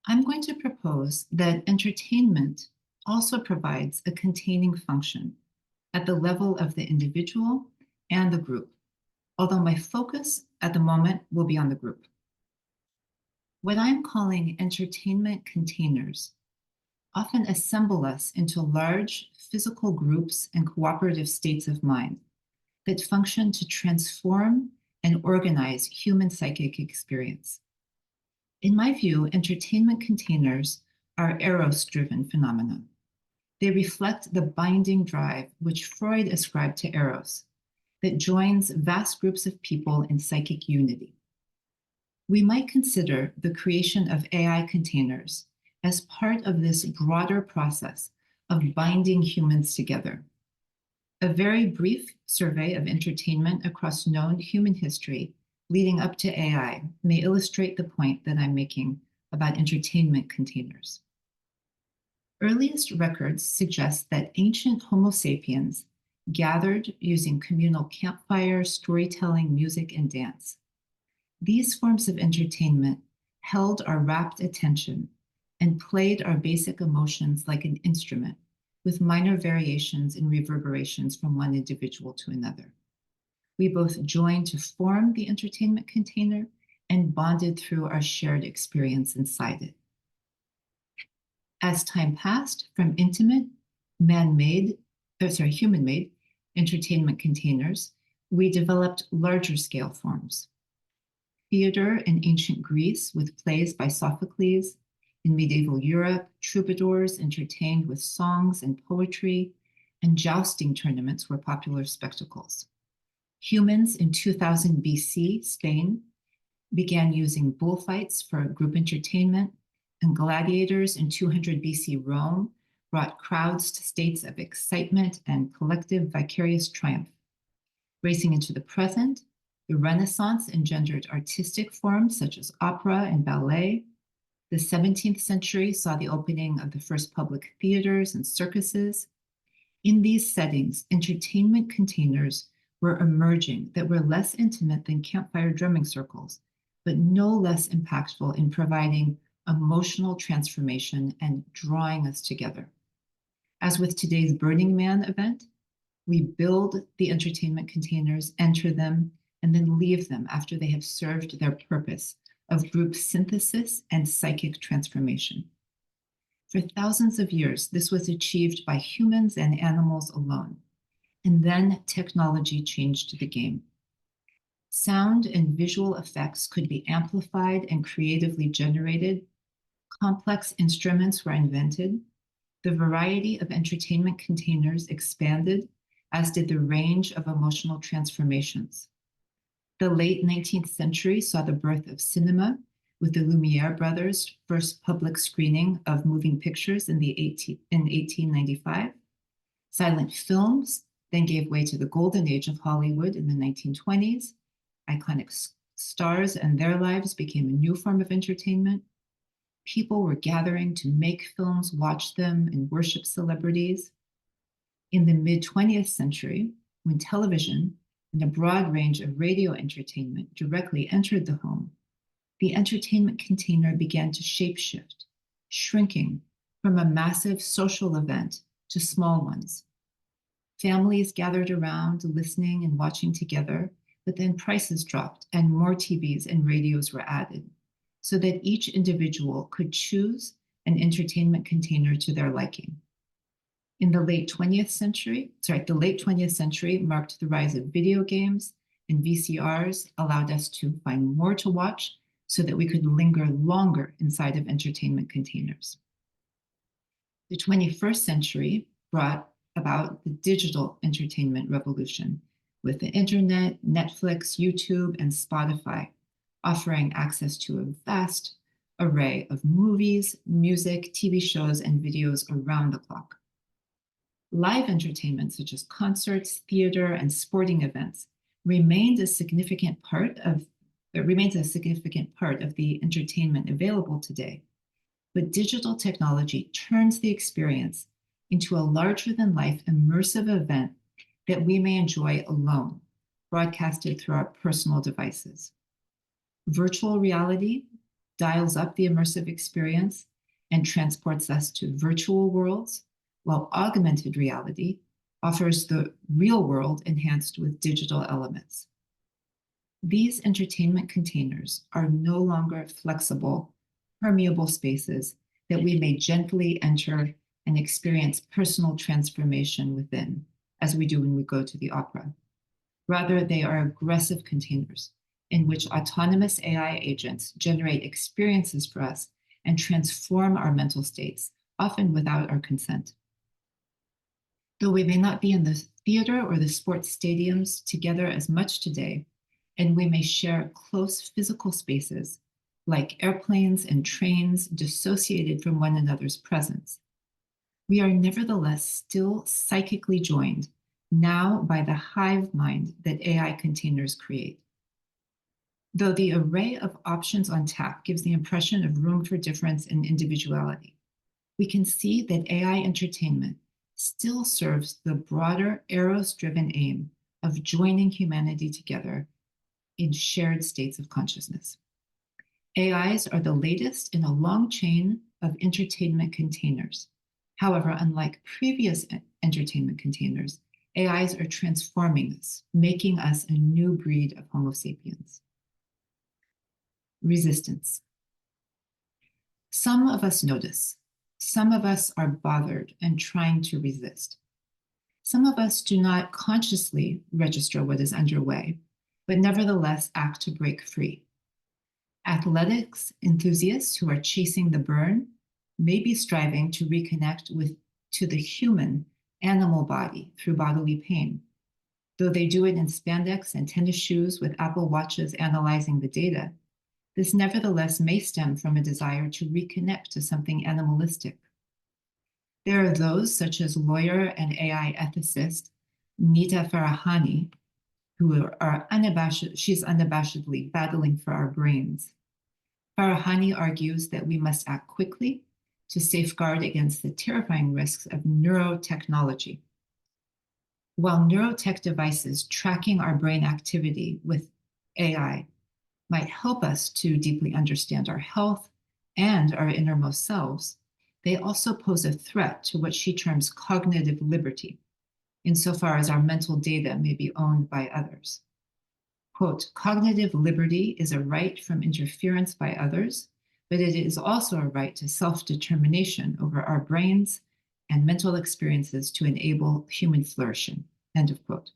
I'm going to propose that entertainment also provides a containing function at the level of the individual and the group, although my focus at the moment will be on the group. What I'm calling entertainment containers often assemble us into large physical groups and cooperative states of mind that function to transform and organize human psychic experience. In my view, entertainment containers are eros-driven phenomena. They reflect the binding drive which Freud ascribed to eros, that joins vast groups of people in psychic unity. We might consider the creation of AI containers as part of this broader process of binding humans together. A very brief survey of entertainment across known human history leading up to AI may illustrate the point that I'm making about entertainment containers. Earliest records suggest that ancient Homo sapiens gathered using communal campfire, storytelling, music, and dance. These forms of entertainment held our rapt attention and played our basic emotions like an instrument, with minor variations and reverberations from one individual to another. We both joined to form the entertainment container and bonded through our shared experience inside it. As time passed from intimate, human-made entertainment containers, we developed larger scale forms. Theater in ancient Greece with plays by Sophocles. In medieval Europe, troubadours entertained with songs and poetry, and jousting tournaments were popular spectacles. Humans in 2000 BC Spain began using bullfights for group entertainment, and gladiators in 200 BC Rome brought crowds to states of excitement and collective vicarious triumph. Racing into the present, the Renaissance engendered artistic forms such as opera and ballet. The 17th century saw the opening of the first public theaters and circuses. In these settings, entertainment containers were emerging that were less intimate than campfire drumming circles, but no less impactful in providing emotional transformation and drawing us together. As with today's Burning Man event, we build the entertainment containers, enter them, and then leave them after they have served their purpose of group synthesis and psychic transformation. For thousands of years, this was achieved by humans and animals alone, and then technology changed the game. Sound and visual effects could be amplified and creatively generated. Complex instruments were invented. The variety of entertainment containers expanded, as did the range of emotional transformations. The late 19th century saw the birth of cinema, with the Lumiere brothers' first public screening of moving pictures in 1895. Silent films then gave way to the golden age of Hollywood in the 1920s. Iconic stars and their lives became a new form of entertainment. People were gathering to make films, watch them, and worship celebrities. In the mid-20th century, when television and a broad range of radio entertainment directly entered the home, the entertainment container began to shapeshift, shrinking from a massive social event to small ones. Families gathered around, listening and watching together, but then prices dropped and more TVs and radios were added, so that each individual could choose an entertainment container to their liking. In the late 20th century marked the rise of video games, and VCRs allowed us to find more to watch, so that we could linger longer inside of entertainment containers. The 21st century brought about the digital entertainment revolution with the internet, Netflix, YouTube, and Spotify, offering access to a vast array of movies, music, TV shows, and videos around the clock. Live entertainment, such as concerts, theater, and sporting events, remains a significant part of the entertainment available today. But digital technology turns the experience into a larger-than-life immersive event that we may enjoy alone, broadcasted through our personal devices. Virtual reality dials up the immersive experience and transports us to virtual worlds, while augmented reality offers the real world enhanced with digital elements. These entertainment containers are no longer flexible, permeable spaces that we may gently enter and experience personal transformation within, as we do when we go to the opera. Rather, they are aggressive containers in which autonomous AI agents generate experiences for us and transform our mental states, often without our consent. Though we may not be in the theater or the sports stadiums together as much today, and we may share close physical spaces like airplanes and trains dissociated from one another's presence, we are nevertheless still psychically joined now by the hive mind that AI containers create. Though the array of options on tap gives the impression of room for difference and individuality, we can see that AI entertainment still serves the broader Eros-driven aim of joining humanity together in shared states of consciousness. AIs are the latest in a long chain of entertainment containers. However, unlike previous entertainment containers, AIs are transforming us, making us a new breed of Homo sapiens. Resistance. Some of us notice. Some of us are bothered and trying to resist. Some of us do not consciously register what is underway, but nevertheless act to break free. Athletics enthusiasts who are chasing the burn may be striving to reconnect to the human animal body through bodily pain. Though they do it in spandex and tennis shoes with Apple Watches analyzing the data, this nevertheless may stem from a desire to reconnect to something animalistic. There are those, such as lawyer and AI ethicist Nita Farahani, who are she's unabashedly battling for our brains. Farahani argues that we must act quickly to safeguard against the terrifying risks of neurotechnology. While neurotech devices tracking our brain activity with AI might help us to deeply understand our health and our innermost selves, they also pose a threat to what she terms cognitive liberty, insofar as our mental data may be owned by others. Quote, cognitive liberty is a right from interference by others, but it is also a right to self-determination over our brains and mental experiences to enable human flourishing, end of quote.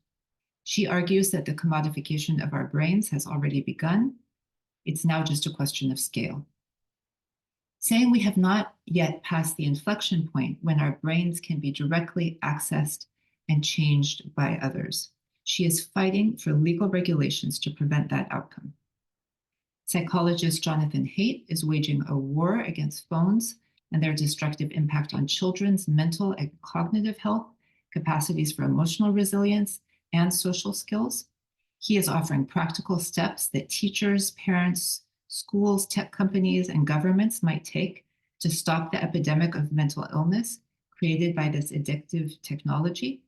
She argues that the commodification of our brains has already begun. It's now just a question of scale. Saying we have not yet passed the inflection point when our brains can be directly accessed and changed by others. She is fighting for legal regulations to prevent that outcome. Psychologist Jonathan Haidt is waging a war against phones and their destructive impact on children's mental and cognitive health, capacities for emotional resilience, and social skills. He is offering practical steps that teachers, parents, schools, tech companies, and governments might take to stop the epidemic of mental illness created by this addictive technology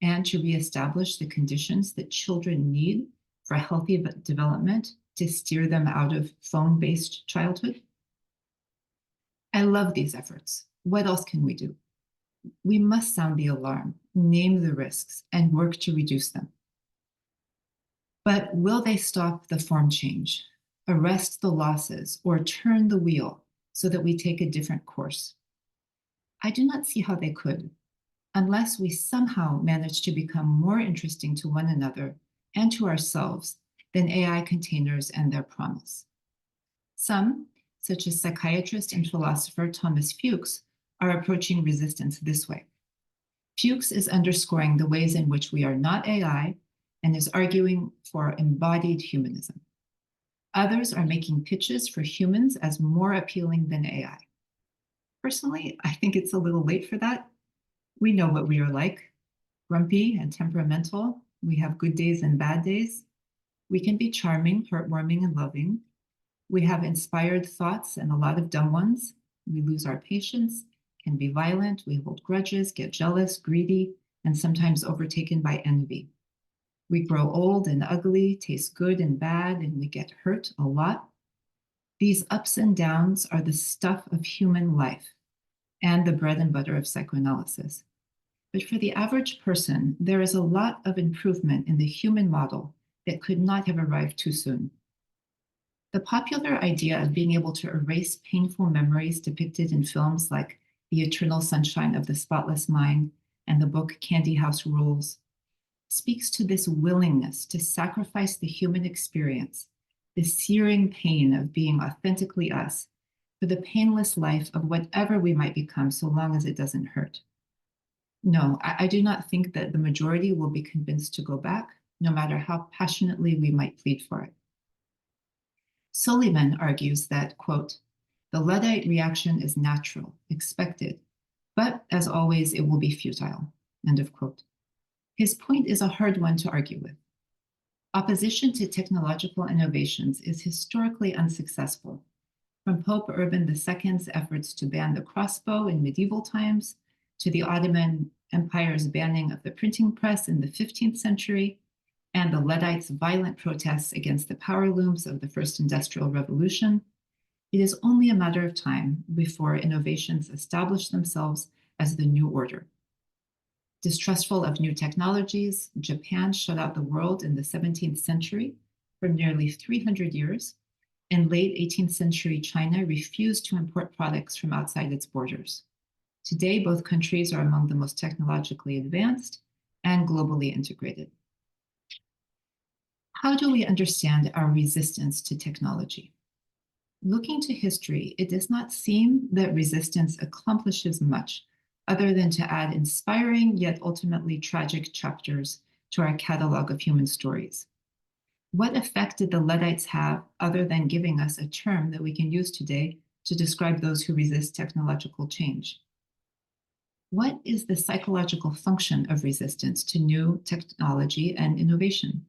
and to reestablish the conditions that children need for healthy development to steer them out of phone-based childhood. I love these efforts. What else can we do? We must sound the alarm, name the risks, and work to reduce them. But will they stop the form change, arrest the losses, or turn the wheel so that we take a different course? I do not see how they could, unless we somehow manage to become more interesting to one another and to ourselves than AI containers and their promise. Some, such as psychiatrist and philosopher Thomas Fuchs, are approaching resistance this way. Fuchs is underscoring the ways in which we are not AI and is arguing for embodied humanism. Others are making pitches for humans as more appealing than AI. Personally, I think it's a little late for that. We know what we are like, grumpy and temperamental. We have good days and bad days. We can be charming, heartwarming, and loving. We have inspired thoughts and a lot of dumb ones. We lose our patience, can be violent, we hold grudges, get jealous, greedy, and sometimes overtaken by envy. We grow old and ugly, taste good and bad, and we get hurt a lot. These ups and downs are the stuff of human life and the bread and butter of psychoanalysis. But for the average person, there is a lot of improvement in the human model that could not have arrived too soon. The popular idea of being able to erase painful memories depicted in films like The Eternal Sunshine of the Spotless Mind and the book Candy House Rules speaks to this willingness to sacrifice the human experience, the searing pain of being authentically us, for the painless life of whatever we might become so long as it doesn't hurt. No, I do not think that the majority will be convinced to go back, no matter how passionately we might plead for it. Sullivan argues that, quote, the Luddite reaction is natural, expected, but as always, it will be futile, end of quote. His point is a hard one to argue with. Opposition to technological innovations is historically unsuccessful, from Pope Urban II's efforts to ban the crossbow in medieval times, to the Ottoman Empire's banning of the printing press in the 15th century, and the Luddites' violent protests against the power looms of the First Industrial Revolution. It is only a matter of time before innovations establish themselves as the new order. Distrustful of new technologies, Japan shut out the world in the 17th century for nearly 300 years. In late 18th century China refused to import products from outside its borders. Today, both countries are among the most technologically advanced and globally integrated. How do we understand our resistance to technology? Looking to history, it does not seem that resistance accomplishes much other than to add inspiring yet ultimately tragic chapters to our catalog of human stories. What effect did the Luddites have other than giving us a term that we can use today to describe those who resist technological change? What is the psychological function of resistance to new technology and innovation?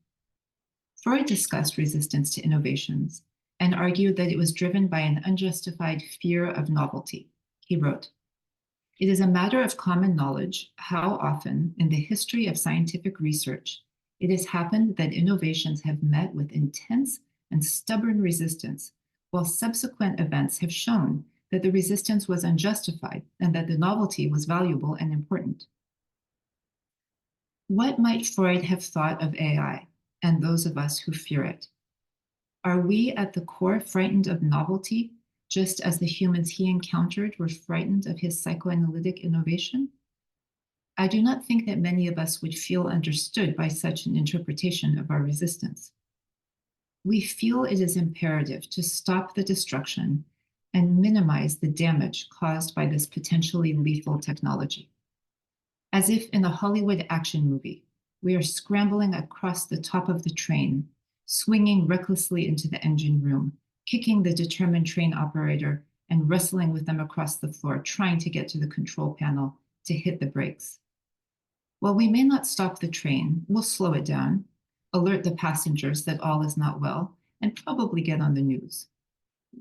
Freud discussed resistance to innovations and argued that it was driven by an unjustified fear of novelty. He wrote, "It is a matter of common knowledge how often in the history of scientific research it has happened that innovations have met with intense and stubborn resistance, while subsequent events have shown that the resistance was unjustified and that the novelty was valuable and important." What might Freud have thought of AI and those of us who fear it? Are we at the core frightened of novelty, just as the humans he encountered were frightened of his psychoanalytic innovation? I do not think that many of us would feel understood by such an interpretation of our resistance. We feel it is imperative to stop the destruction and minimize the damage caused by this potentially lethal technology. As if in a Hollywood action movie, we are scrambling across the top of the train, swinging recklessly into the engine room, kicking the determined train operator and wrestling with them across the floor, trying to get to the control panel to hit the brakes. While we may not stop the train, we'll slow it down, alert the passengers that all is not well, and probably get on the news.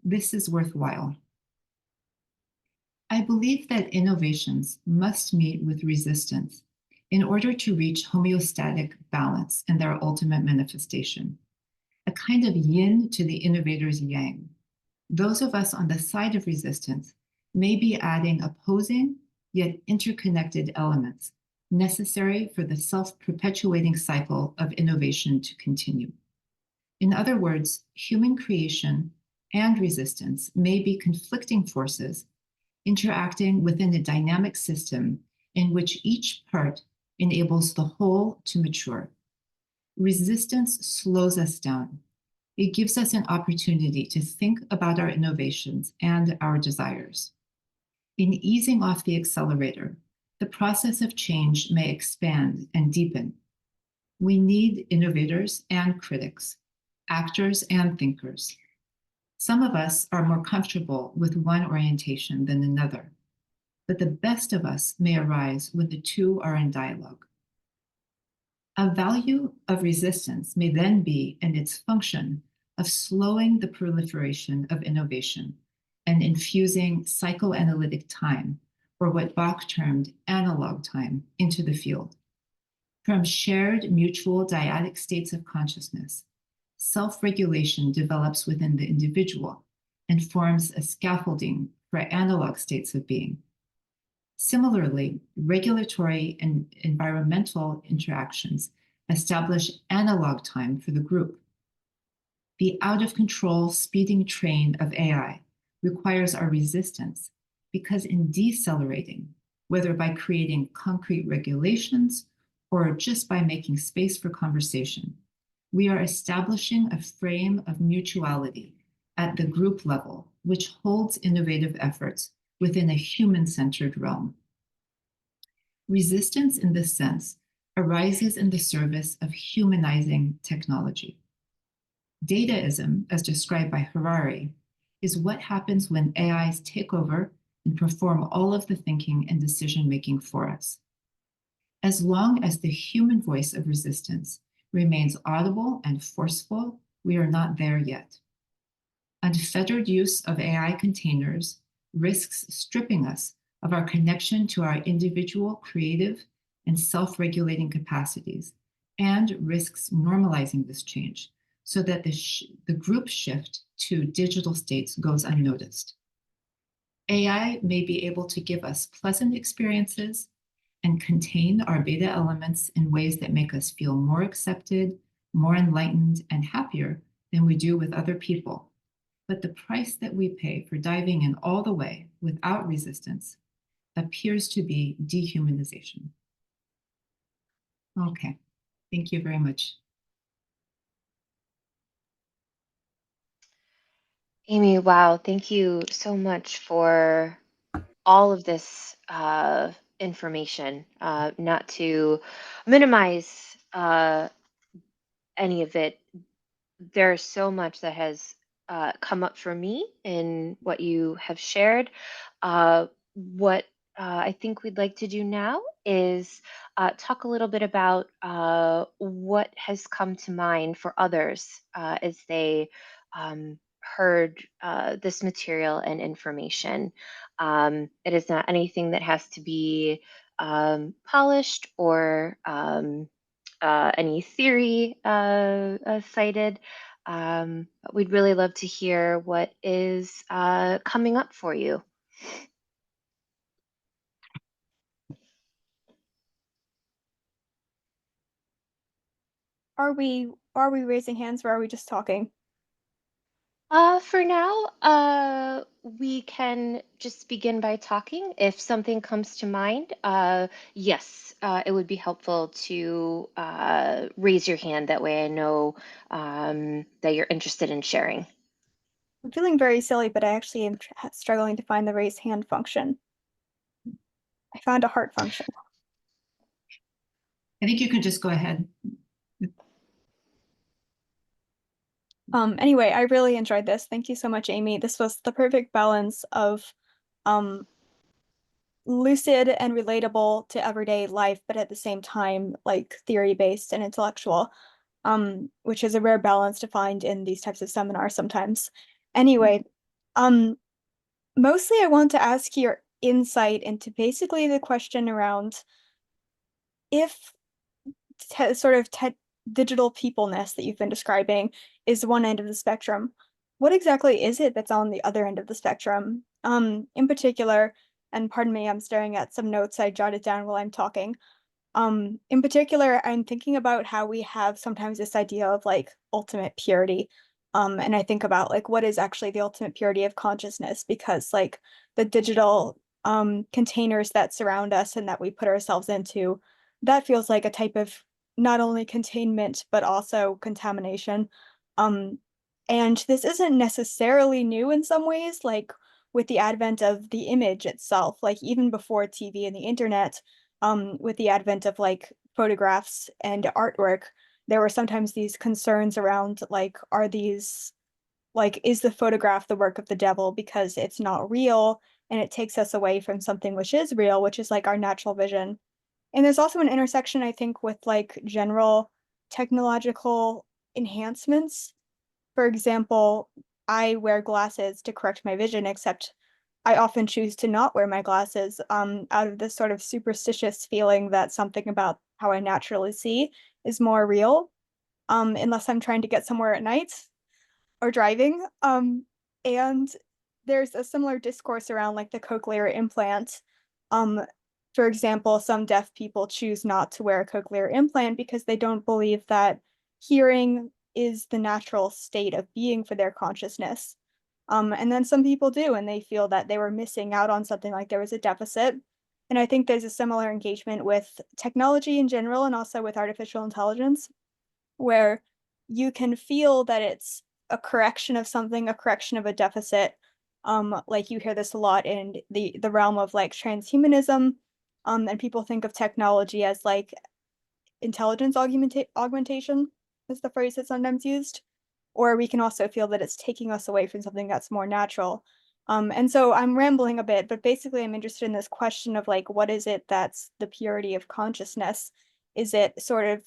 This is worthwhile. I believe that innovations must meet with resistance in order to reach homeostatic balance in their ultimate manifestation, a kind of yin to the innovator's yang. Those of us on the side of resistance may be adding opposing yet interconnected elements necessary for the self-perpetuating cycle of innovation to continue. In other words, human creation and resistance may be conflicting forces interacting within a dynamic system in which each part enables the whole to mature. Resistance slows us down, It gives us an opportunity to think about our innovations and our desires. In easing off the accelerator, the process of change may expand and deepen. We need innovators and critics, actors and thinkers. Some of us are more comfortable with one orientation than another, but the best of us may arise when the two are in dialogue. A value of resistance may then be in its function of slowing the proliferation of innovation and infusing psychoanalytic time, or what Bach termed analog time, into the field. From shared mutual dyadic states of consciousness, self-regulation develops within the individual and forms a scaffolding for analog states of being. Similarly, regulatory and environmental interactions establish analog time for the group. The out-of-control speeding train of AI requires our resistance because in decelerating, whether by creating concrete regulations or just by making space for conversation, we are establishing a frame of mutuality at the group level, which holds innovative efforts within a human-centered realm. Resistance in this sense arises in the service of humanizing technology. Dataism, as described by Harari, is what happens when AIs take over and perform all of the thinking and decision-making for us. As long as the human voice of resistance remains audible and forceful, we are not there yet. Unfettered use of AI containers risks stripping us of our connection to our individual creative and self-regulating capacities, and risks normalizing this change so that the group shift to digital states goes unnoticed. AI may be able to give us pleasant experiences and contain our beta elements in ways that make us feel more accepted, more enlightened, and happier than we do with other people. But the price that we pay for diving in all the way without resistance appears to be dehumanization. Okay, thank you very much. Amy, wow, thank you so much for all of this information. Not to minimize any of it, there's so much that has come up for me in what you have shared. What I think we'd like to do now is talk a little bit about what has come to mind for others as they heard this material and information. It is not anything that has to be polished or any theory cited. But we'd really love to hear what is coming up for you. Are we raising hands or are we just talking? For now, we can just begin by talking. If something comes to mind, yes, it would be helpful to raise your hand. That way I know that you're interested in sharing. I'm feeling very silly, but I actually am struggling to find the raise hand function. I found a heart function. I think you can just go ahead. Anyway, I really enjoyed this. Thank you so much, Amy. This was the perfect balance of lucid and relatable to everyday life, but at the same time, like theory-based and intellectual, which is a rare balance to find in these types of seminars sometimes. Anyway, mostly I want to ask your insight into basically the question around if digital peopleness that you've been describing is one end of the spectrum, what exactly is it that's on the other end of the spectrum? In particular, and pardon me, I'm staring at some notes I jotted down while I'm talking. In particular, I'm thinking about how we have sometimes this idea of like ultimate purity. And I think about like what is actually the ultimate purity of consciousness, because like the digital containers that surround us and that we put ourselves into, that feels like a type of not only containment but also contamination. And this isn't necessarily new in some ways, like with the advent of the image itself, like even before TV and the internet, with the advent of like photographs and artwork, there were sometimes these concerns around like, are these like, is the photograph the work of the devil because it's not real and it takes us away from something which is real, which is like our natural vision. And there's also an intersection, I think, with like general technological enhancements. For example, I wear glasses to correct my vision, except I often choose to not wear my glasses out of this sort of superstitious feeling that something about how I naturally see is more real, unless I'm trying to get somewhere at night or driving. And there's a similar discourse around like the cochlear implant. Um, for example, some deaf people choose not to wear a cochlear implant because they don't believe that hearing is the natural state of being for their consciousness. And then some people do, and they feel that they were missing out on something, like there was a deficit. And I think there's a similar engagement with technology in general and also with artificial intelligence, where you can feel that it's a correction of something, a correction of a deficit. Like you hear this a lot in the realm of like transhumanism. And people think of technology as like intelligence augmentation is the phrase that's sometimes used. Or we can also feel that it's taking us away from something that's more natural. And so I'm rambling a bit, but basically I'm interested in this question of like, what is it that's the purity of consciousness? Is it sort of,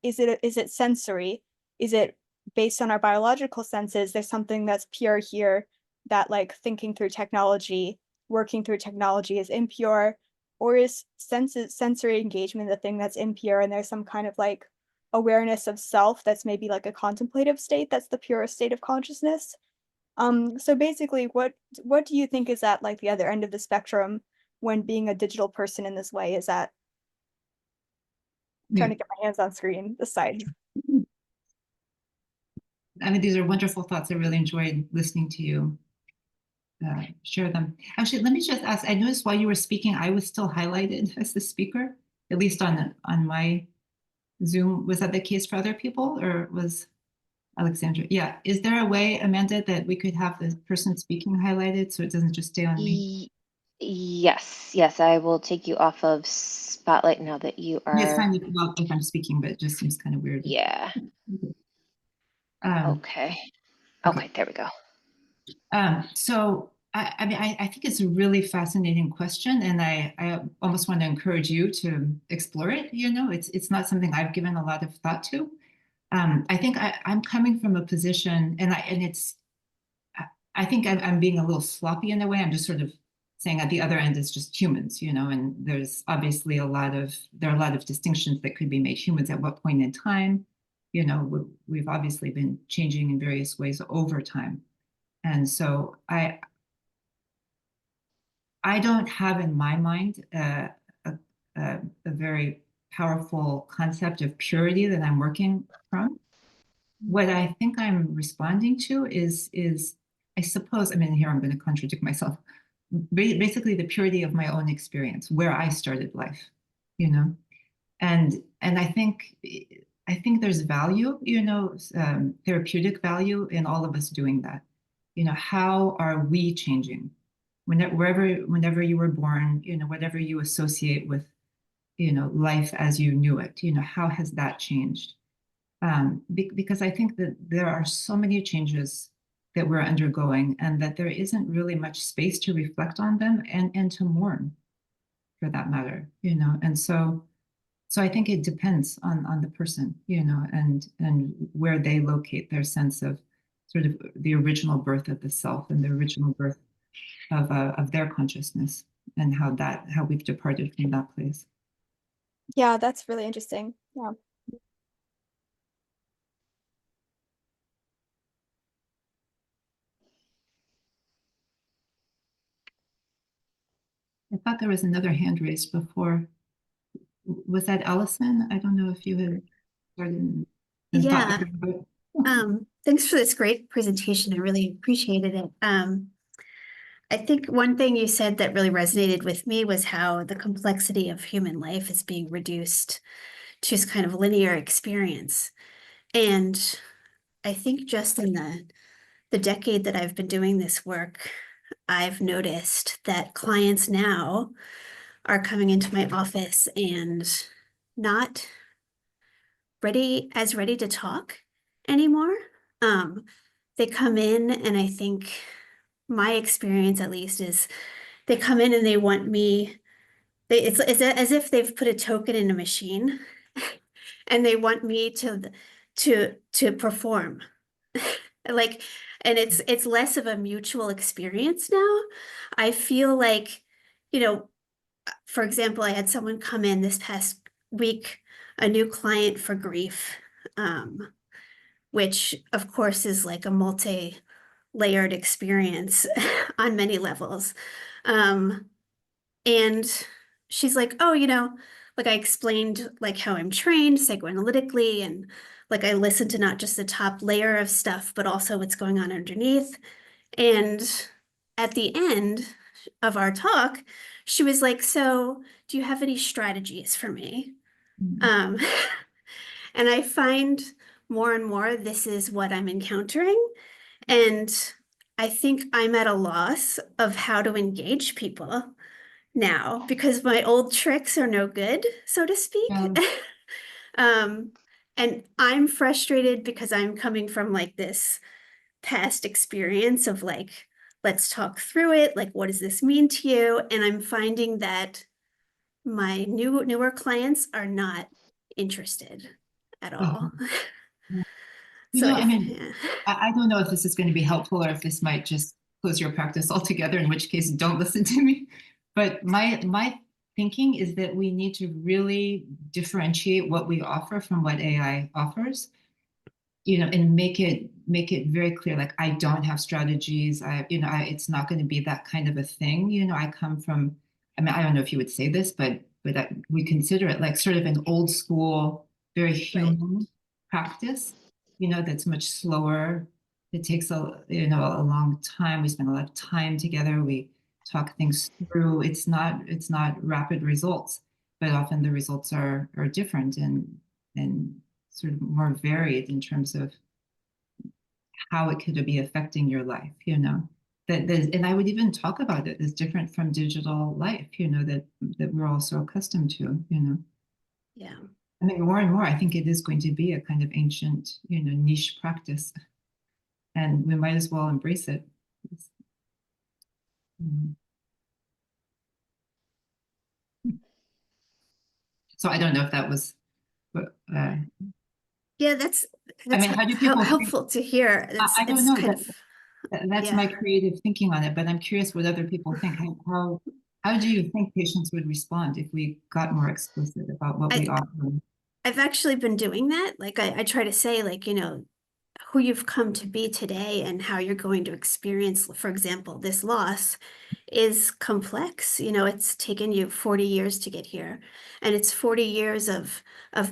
is it sensory? Is it based on our biological senses? There's something that's pure here that like thinking through technology, working through technology is impure, or is sensory engagement the thing that's impure and there's some kind of like awareness of self that's maybe like a contemplative state that's the purest state of consciousness. So basically what do you think is at like the other end of the spectrum when being a digital person in this way is at? Trying to get my hands on screen this side. I mean, these are wonderful thoughts. I really enjoyed listening to you share them. Actually, let me just ask, I noticed while you were speaking, I was still highlighted as the speaker, at least on my Zoom. Was that the case for other people, or was Alexandra? Yeah. Is there a way, Amanda, that we could have the person speaking highlighted so it doesn't just stay on me? Yes, I will take you off of Spotlight now that you Yeah, it's are. fine if I'm speaking, but it just seems kind of weird. Yeah. Okay. Okay, there we go. So I mean, I think it's a really fascinating question, and I almost want to encourage you to explore it. You know, it's not something I've given a lot of thought to. I think I'm coming from a position, and I think I'm being a little sloppy in a way. I'm just sort of saying at the other end it's just humans, you know, and there's obviously there are a lot of distinctions that could be made. Humans at what point in time, you know, we've obviously been changing in various ways over time. And so I don't have in my mind a very powerful concept of purity that I'm working from. What I think I'm responding to is I suppose, I mean, here I'm going to contradict myself. Basically, the purity of my own experience, where I started life, you know, and I think there's value, you know, therapeutic value in all of us doing that. You know, how are we changing? Whenever you were born, you know, whatever you associate with, you know, life as you knew it, you know, how has that changed? Because I think that there are so many changes that we're undergoing, and that there isn't really much space to reflect on them and to mourn, for that matter, you know. And so I think it depends on the person, you know, and where they locate their sense of sort of the original birth of the self and the original birth of their consciousness, and how we've departed from that place. Yeah, that's really interesting. Yeah. I thought there was another hand raised before. Was that Allison? I don't know if you had started and Yeah. thought. Thanks for this great presentation. I really appreciated it. I think one thing you said that really resonated with me was how the complexity of human life is being reduced to this kind of linear experience. And I think just in the the decade that I've been doing this work, I've noticed that clients now are coming into my office and not ready to talk anymore. They come in, and I think my experience at least is they come in and they want me, it's as if they've put a token in a machine and they want me to perform. Like, and it's less of a mutual experience now. I feel like, you know, for example, I had someone come in this past week, a new client for grief, which of course is like a multi-layered experience on many levels. And she's like, oh, like I explained like how I'm trained psychoanalytically, and like I listened to not just the top layer of stuff, but also what's going on underneath. And at the end of our talk, she was like, so do you have any strategies for me? Um, and I find more and more this is what I'm encountering. And I think I'm at a loss of how to engage people now because my old tricks are no good, so to speak. Yeah. And I'm frustrated because I'm coming from like this past experience of like, let's talk through it. Like, what does this mean to you? And I'm finding that my newer clients are not interested at all. So I mean, yeah. I don't know if this is going to be helpful or if this might just close your practice altogether, in which case don't listen to me. But my thinking is that we need to really differentiate what we offer from what AI offers, and make it very clear. Like, I don't have strategies. It's not going to be that kind of a thing. I come from, I mean, I don't know if you would say this, but we consider it like sort of an old school, very human practice, that's much slower. It takes a long time. We spend a lot of time together. We talk things through. It's not rapid results, but often the results are different and sort of more varied in terms of how it could be affecting your life, and I would even talk about it as different from digital life, that we're all so accustomed to. Yeah. I mean, more and more, I think it is going to be a kind of ancient, niche practice, and we might as well embrace it. So I don't know if that was, Yeah, that's I mean, how do people helpful to hear. I don't It's know. kind of That's my creative thinking on it, but I'm curious what other people think. How do you think patients would respond if we got more explicit about what we offer? I've actually been doing that. Like I try to say, like, who you've come to be today and how you're going to experience, for example, this loss is complex. It's taken you 40 years to get here, and it's 40 years of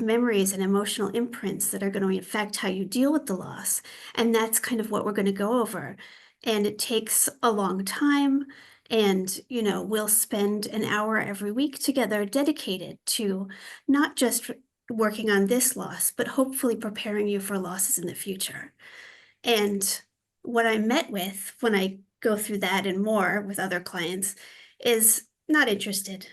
memories and emotional imprints that are going to affect how you deal with the loss. And that's kind of what we're going to go over. And it takes a long time. And, we'll spend an hour every week together dedicated to not just working on this loss, but hopefully preparing you for losses in the future. And what I met with when I go through that and more with other clients is not interested.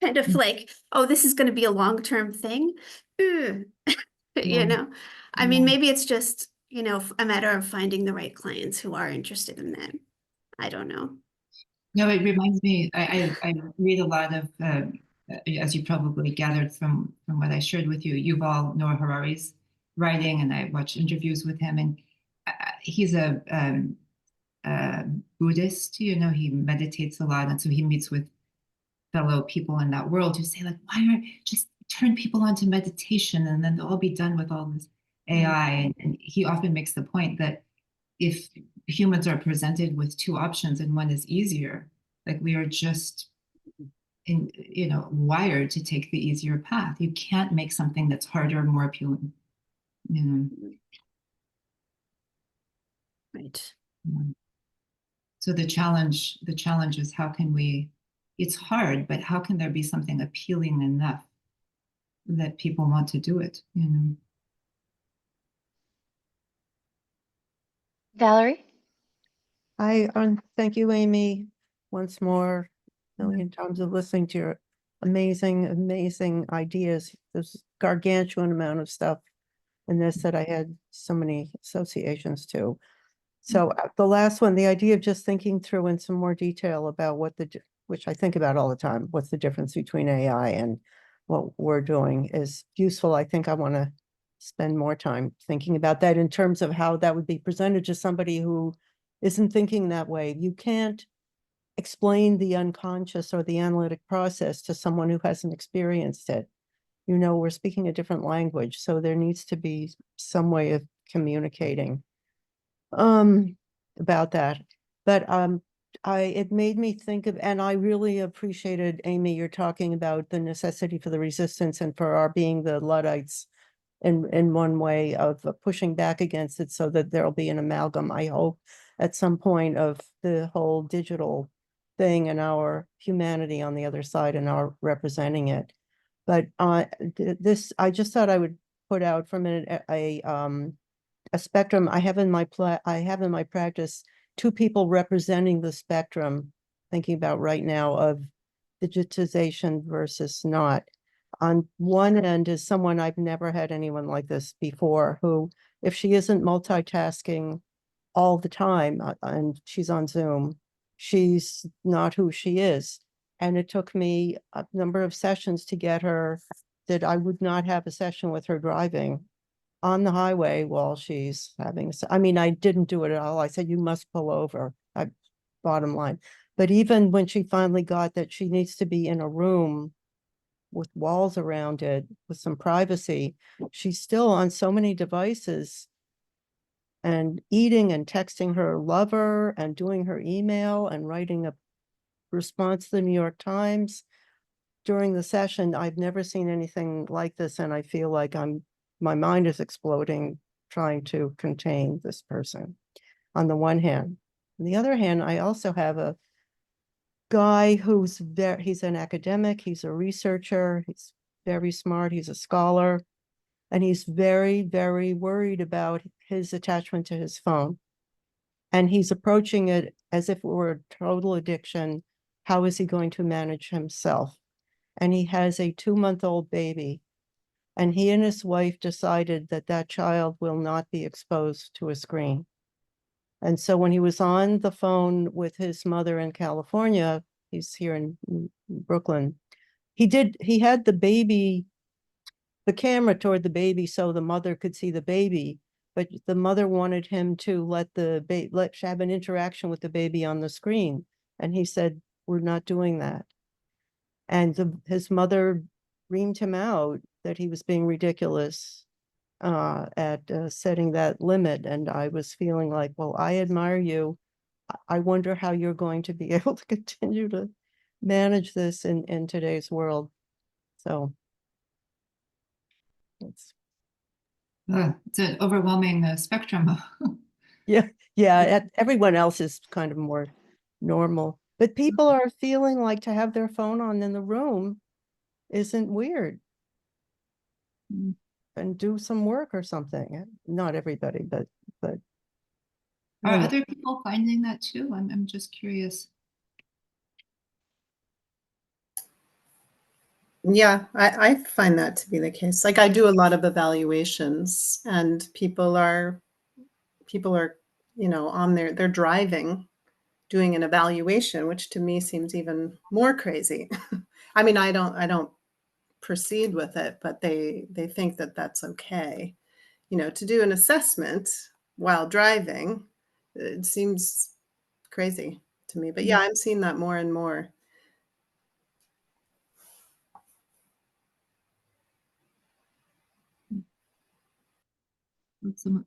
Kind of like, oh, this is going to be a long-term thing. I mean, maybe it's just, a matter of finding the right clients who are interested in that. I don't know. No, it reminds me, I read a lot of, as you probably gathered from what I shared with you, Yuval Noah Harari's writing, and I watched interviews with him, and he's a Buddhist, he meditates a lot, and so he meets with fellow people in that world who say, like, why don't just turn people onto meditation and then they'll all be done with all this AI. And he often makes the point that if humans are presented with two options and one is easier, like we are just wired to take the easier path. You can't make something that's harder or more appealing. Right. So the challenge is, how can we, it's hard, but how can there be something appealing enough that people want to do it, Valerie? Thank you, Amy, once more, million times of listening to your amazing, amazing ideas. There's gargantuan amount of stuff in this that I had so many associations to. So the last one, the idea of just thinking through in some more detail about which I think about all the time, what's the difference between AI and what we're doing is useful. I think I want to spend more time thinking about that in terms of how that would be presented to somebody who isn't thinking that way. You can't explain the unconscious or the analytic process to someone who hasn't experienced it. You know, we're speaking a different language, so there needs to be some way of communicating about that. But it made me think of, and I really appreciated, Amy, you're talking about the necessity for the resistance and for our being the Luddites in one way of pushing back against it so that there'll be an amalgam, I hope, at some point of the whole digital thing and our humanity on the other side and our representing it. But this, I just thought I would put out for a minute a spectrum. I have in my practice two people representing the spectrum, thinking about right now of digitization versus not. On one end is someone I've never had anyone like this before, who, if she isn't multitasking all the time and she's on Zoom, she's not who she is. And it took me a number of sessions to get her that I would not have a session with her driving on the highway while she's having, I mean, I didn't do it at all. I said, you must pull over, bottom line. But even when she finally got that she needs to be in a room with walls around it, with some privacy, she's still on so many devices and eating and texting her lover and doing her email and writing a response to the New York Times during the session. I've never seen anything like this, and I feel like my mind is exploding trying to contain this person on the one hand. On the other hand, I also have a guy who's he's an academic, he's a researcher, he's very smart, he's a scholar, and he's very, very worried about his attachment to his phone. And he's approaching it as if it were a total addiction. How is he going to manage himself? And he has a 2-month-old baby. And he and his wife decided that that child will not be exposed to a screen. And so when he was on the phone with his mother in California, he's here in Brooklyn, he had the camera toward the baby so the mother could see the baby, but the mother wanted him to let have an interaction with the baby on the screen. And he said, we're not doing that. And his mother reamed him out that he was being ridiculous at setting that limit. And I was feeling like, well, I admire you. I wonder how you're going to be able to continue to manage this in today's world. So it's an overwhelming spectrum. yeah, everyone else is kind of more normal, but people are feeling like to have their phone on in the room isn't weird. Mm. And do some work or something. Not everybody, but Are other people finding that too? I'm just curious. Yeah, I find that to be the case. Like I do a lot of evaluations and people are, you know, on they're driving, doing an evaluation, which to me seems even more crazy. I mean, I don't proceed with it, but they think that that's okay. You know, to do an assessment while driving, it seems crazy to me. But yeah, I'm seeing that more and more. Someone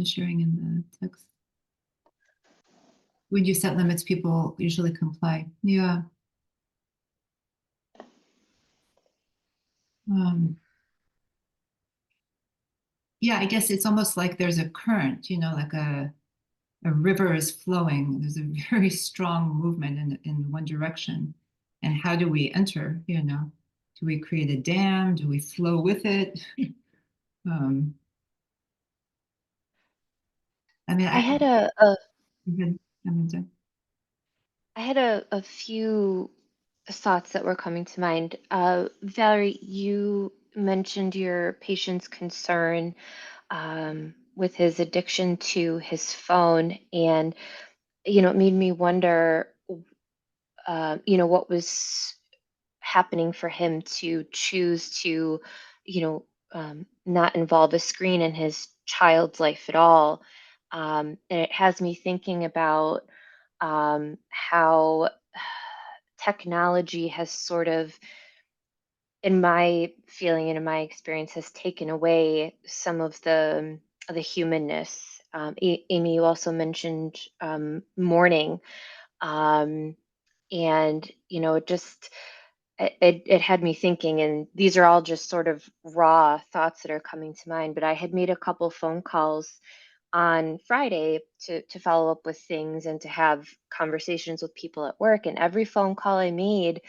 is sharing in the text. When you set limits, people usually comply. Yeah. Yeah, I guess it's almost like there's a current, you know, like a river is flowing. There's a very strong movement in one direction. And how do we enter, you know? Do we create a dam? Do we flow with it? I mean, I had Go ahead, I had a few thoughts that were coming to mind. Valerie, you mentioned your patient's concern with his addiction to his phone, and it made me wonder, what was happening for him to choose to, not involve a screen in his child's life at all. And it has me thinking about how technology has sort of, in my feeling and in my experience, has taken away some of the humanness. Amy, you also mentioned mourning, um, and it just it had me thinking, and these are all just sort of raw thoughts that are coming to mind. But I had made a couple phone calls on Friday to follow up with things and to have conversations with people at work, and every phone call I made,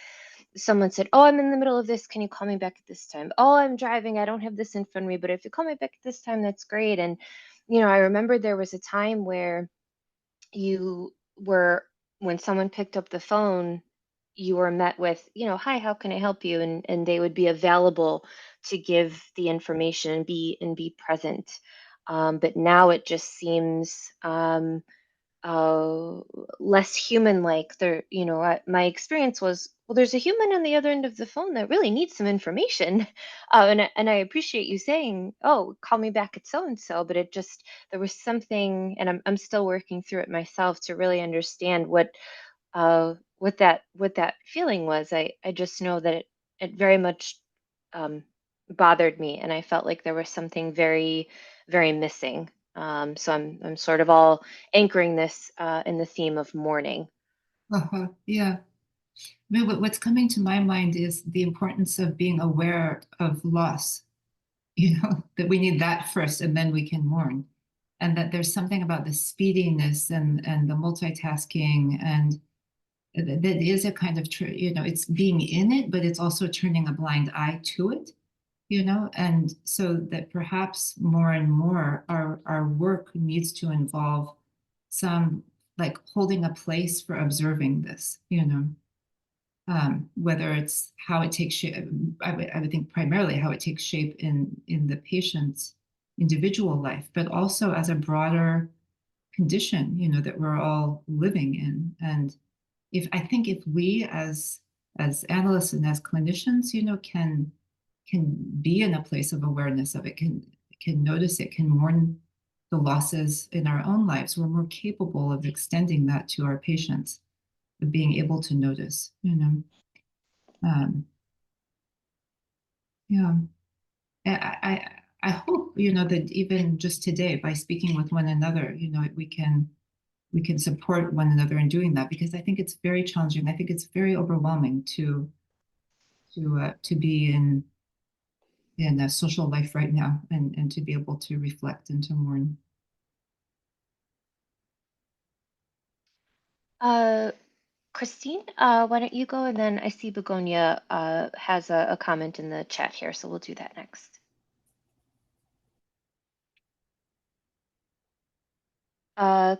someone said, "Oh, I'm in the middle of this. Can you call me back at this time? Oh, I'm driving. I don't have this in front of me, but if you call me back at this time, that's great." And I remember there was a time where you were when someone picked up the phone, you were met with, "Hi, how can I help you?" And they would be available to give the information and be present. But now it just seems uh, less human like. My experience was, well, there's a human on the other end of the phone that really needs some information. And I appreciate you saying, "Oh, call me back at so and so," but there was something, and I'm still working through it myself to really understand what that feeling was. I just know that it very much um, bothered me, and I felt like there was something very, very missing. So I'm sort of all anchoring this in the theme of mourning. Yeah. I mean, what's coming to my mind is the importance of being aware of loss, that we need that first and then we can mourn. And that there's something about the speediness and the multitasking, and that is a kind of, it's being in it, but it's also turning a blind eye to it, and so that perhaps more and more our work needs to involve some, like, holding a place for observing this, whether it's how it takes shape. I would think primarily how it takes shape in the patient's individual life, but also as a broader condition, that we're all living in. And if we as analysts and as clinicians, can be in a place of awareness of it, can notice it, can mourn the losses in our own lives, we're more capable of extending that to our patients, of being able to notice, yeah. I hope, that even just today, by speaking with one another, we can support one another in doing that, because I think it's very challenging. I think it's very overwhelming to be in a social life right now, and to be able to reflect and to mourn. Christine, why don't you go, and then I see Begonia has a comment in the chat here, so we'll do that next.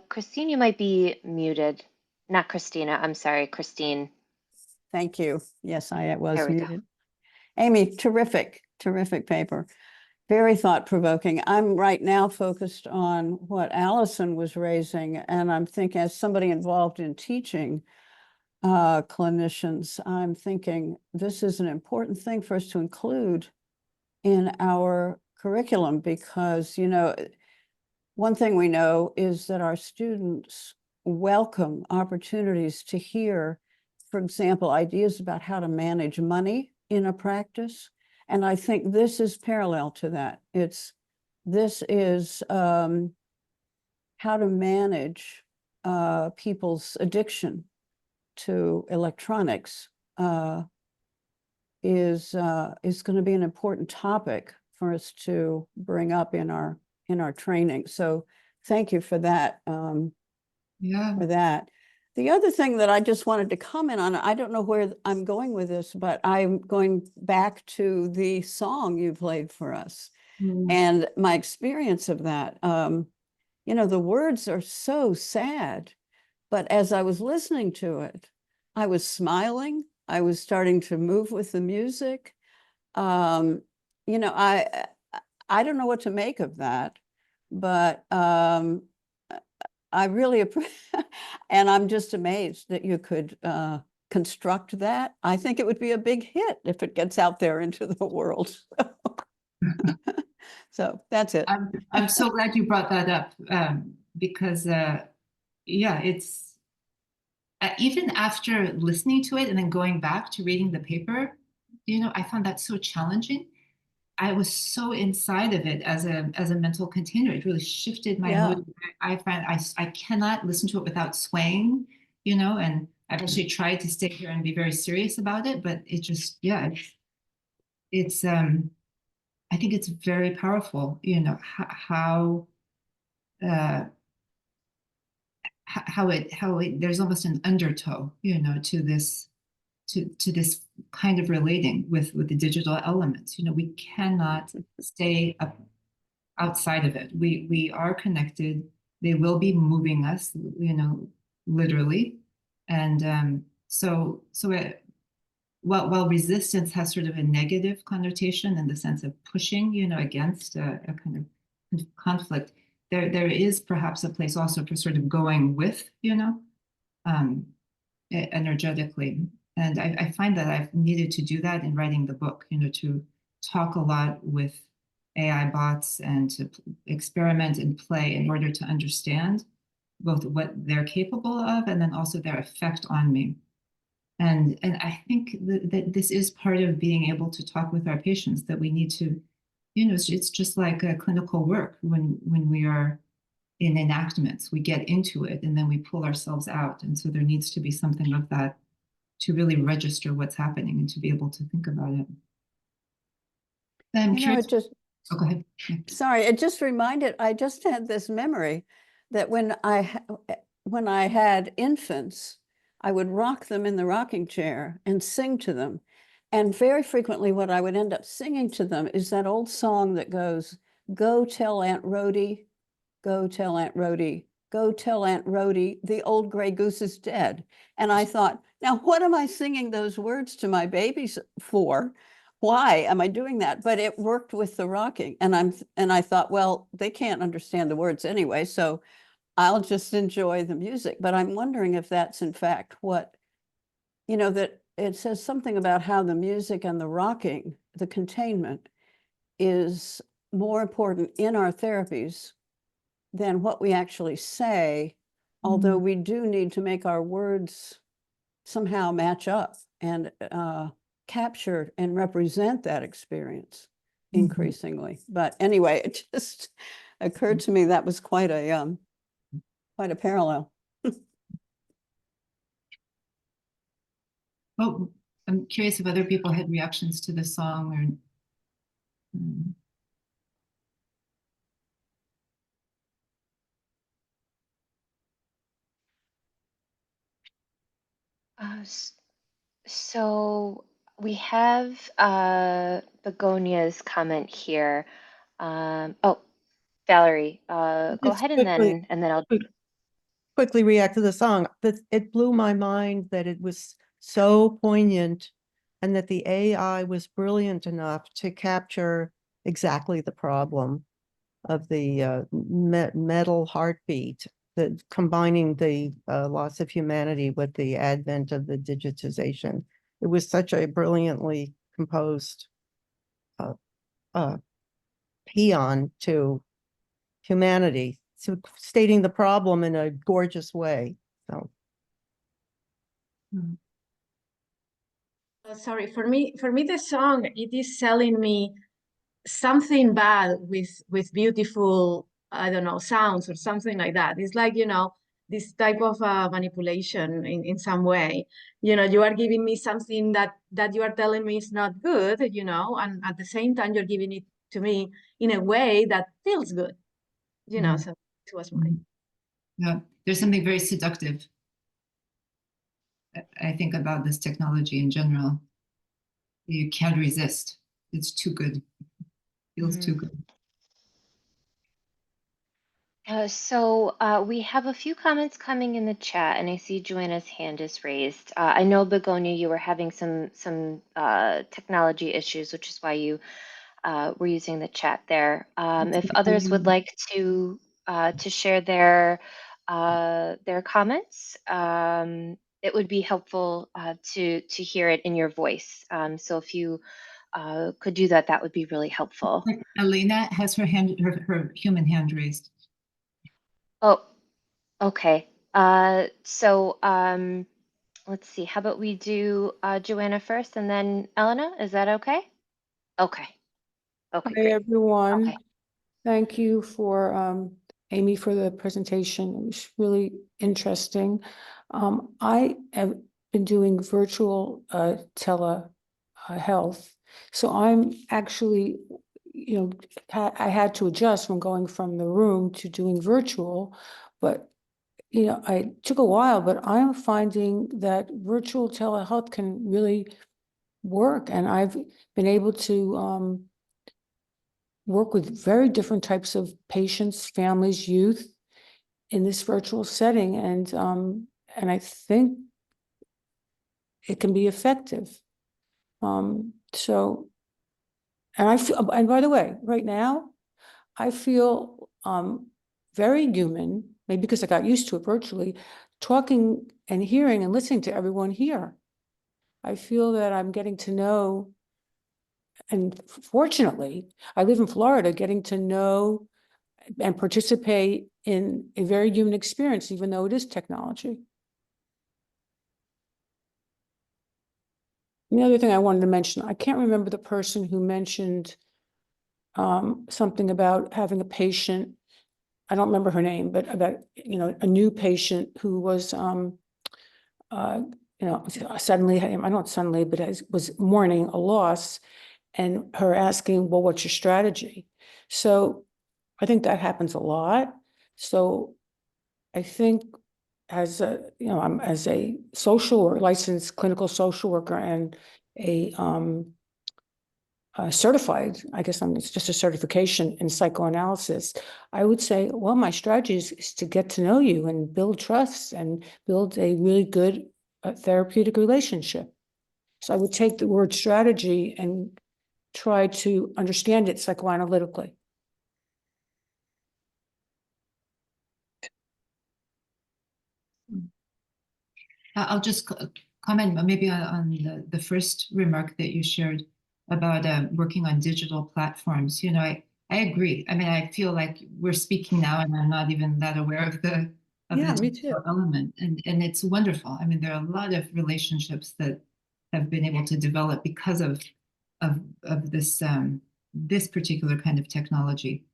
Christine, you might be muted. Not Christina. I'm sorry, Christine. Thank you. Yes, I was There we go. muted. Amy, terrific paper. Very thought-provoking. I'm right now focused on what Allison was raising, and I'm thinking, as somebody involved in teaching clinicians, I'm thinking this is an important thing for us to include in our curriculum, because, one thing we know is that our students welcome opportunities to hear, for example, ideas about how to manage money in a practice. And I think this is parallel to that. This is how to manage people's addiction to electronics is going to be an important topic for us to bring up in our training. So thank you for that. Yeah. For that. The other thing that I just wanted to comment on, I don't know where I'm going with this, but I'm going back to the song you played for us and my experience of that. you know, the words are so sad. But as I was listening to it, I was smiling. I was starting to move with the music. You know, I don't know what to make of that, but I really and I'm just amazed that you could construct that. I think it would be a big hit if it gets out there into the world. So that's it. I'm so glad you brought that up, because yeah, it's even after listening to it and then going back to reading the paper, you know, I found that so challenging. I was so inside of it as a mental container. It really shifted my Yeah. mood. I find I cannot listen to it without swaying, you know, and I've actually tried to stay here and be very serious about it, but it just, yeah, it's I think it's very powerful, you know, uh, how it there's almost an undertow, you know, to this to this kind of relating with the digital elements. You know, we cannot stay up outside of it. We are connected. They will be moving us, you know, literally, and so while resistance has sort of a negative connotation in the sense of pushing, you know, against a kind of conflict, there is perhaps a place also for sort of going with, you know, um, energetically. And I find that I've needed to do that in writing the book, you know, to talk a lot with AI bots and to experiment and play in order to understand both what they're capable of and then also their effect on me. And I think that this is part of being able to talk with our patients, that we need to, you know, it's just like a clinical work when we are in enactments, we get into it and then we pull ourselves out. And so there needs to be something of that to really register what's happening and to be able to think about it. I'm You know, curious. it just, Oh, go ahead. Yeah. sorry, it just reminded, I just had this memory that when I had infants, I would rock them in the rocking chair and sing to them. And very frequently what I would end up singing to them is that old song that goes, "Go tell Aunt Rhody, go tell Aunt Rhody, go tell Aunt Rhody, the old gray goose is dead." And I thought, now what am I singing those words to my babies for? Why am I doing that? But it worked with the rocking. And I thought, well, they can't understand the words anyway, so I'll just enjoy the music. But I'm wondering if that's in fact what, you know, that it says something about how the music and the rocking, the containment, is more important in our therapies than what we actually say, although we do need to make our words somehow match up and capture and represent that experience increasingly. But anyway, it just occurred to me that was quite a parallel. Well, I'm curious if other people had reactions to the song or. So we have Begonia's comment here. Oh, Valerie, go Just ahead and quickly, then I'll. quickly react to the song. But it blew my mind that it was so poignant and that the AI was brilliant enough to capture exactly the problem of the metal heartbeat, the combining the loss of humanity with the advent of the digitization. It was such a brilliantly composed paean to humanity, so stating the problem in a gorgeous way. So Sorry, for me, the song, it is selling me something bad with beautiful, I don't know, sounds or something like that. It's like, you know, this type of manipulation in some way. You know, you are giving me something that you are telling me is not good, you know, and at the same time you're giving it to me in a way that feels good, you know. So it was my. Yeah, there's something very seductive, I think, about this technology in general. You can't resist. It's too good. Feels too good. We have a few comments coming in the chat, and I see Joanna's hand is raised. I know, Begonia, you were having some technology issues, which is why you were using the chat there. If others would like to share their comments, it would be helpful to hear it in your voice. So if you could do that, that would be really helpful. Elena has her human hand raised. Oh, okay. Let's see. How about we do Joanna first and then Elena? Is that okay? Okay. Okay, Hi, great. everyone. Okay. Thank you for Amy for the presentation. It was really interesting. I have been doing virtual telehealth. So I'm actually, I had to adjust from going from the room to doing virtual, but I took a while, but I'm finding that virtual telehealth can really work. And I've been able to work with very different types of patients, families, youth in this virtual setting. And I think it can be effective. And I feel, and by the way, right now, I feel very human, maybe because I got used to it virtually, talking and hearing and listening to everyone here. I feel that I'm getting to know, and fortunately, I live in Florida, getting to know and participate in a very human experience, even though it is technology. The other thing I wanted to mention, I can't remember the person who mentioned something about having a patient. I don't remember her name, but about, a new patient who was, suddenly, I don't suddenly, but was mourning a loss, and her asking, well, what's your strategy? So I think that happens a lot. So I think I'm as a social or licensed clinical social worker and a certified, I guess it's just a certification in psychoanalysis. I would say, well, my strategy is to get to know you and build trust and build a really good therapeutic relationship. So I would take the word strategy and try to understand it psychoanalytically. I'll just comment maybe on the first remark that you shared about working on digital platforms. I agree. I mean, I feel like we're speaking now and I'm not even that aware of the digital element. And it's wonderful. I mean, there are a lot of relationships that have been able to develop because of this particular kind of technology.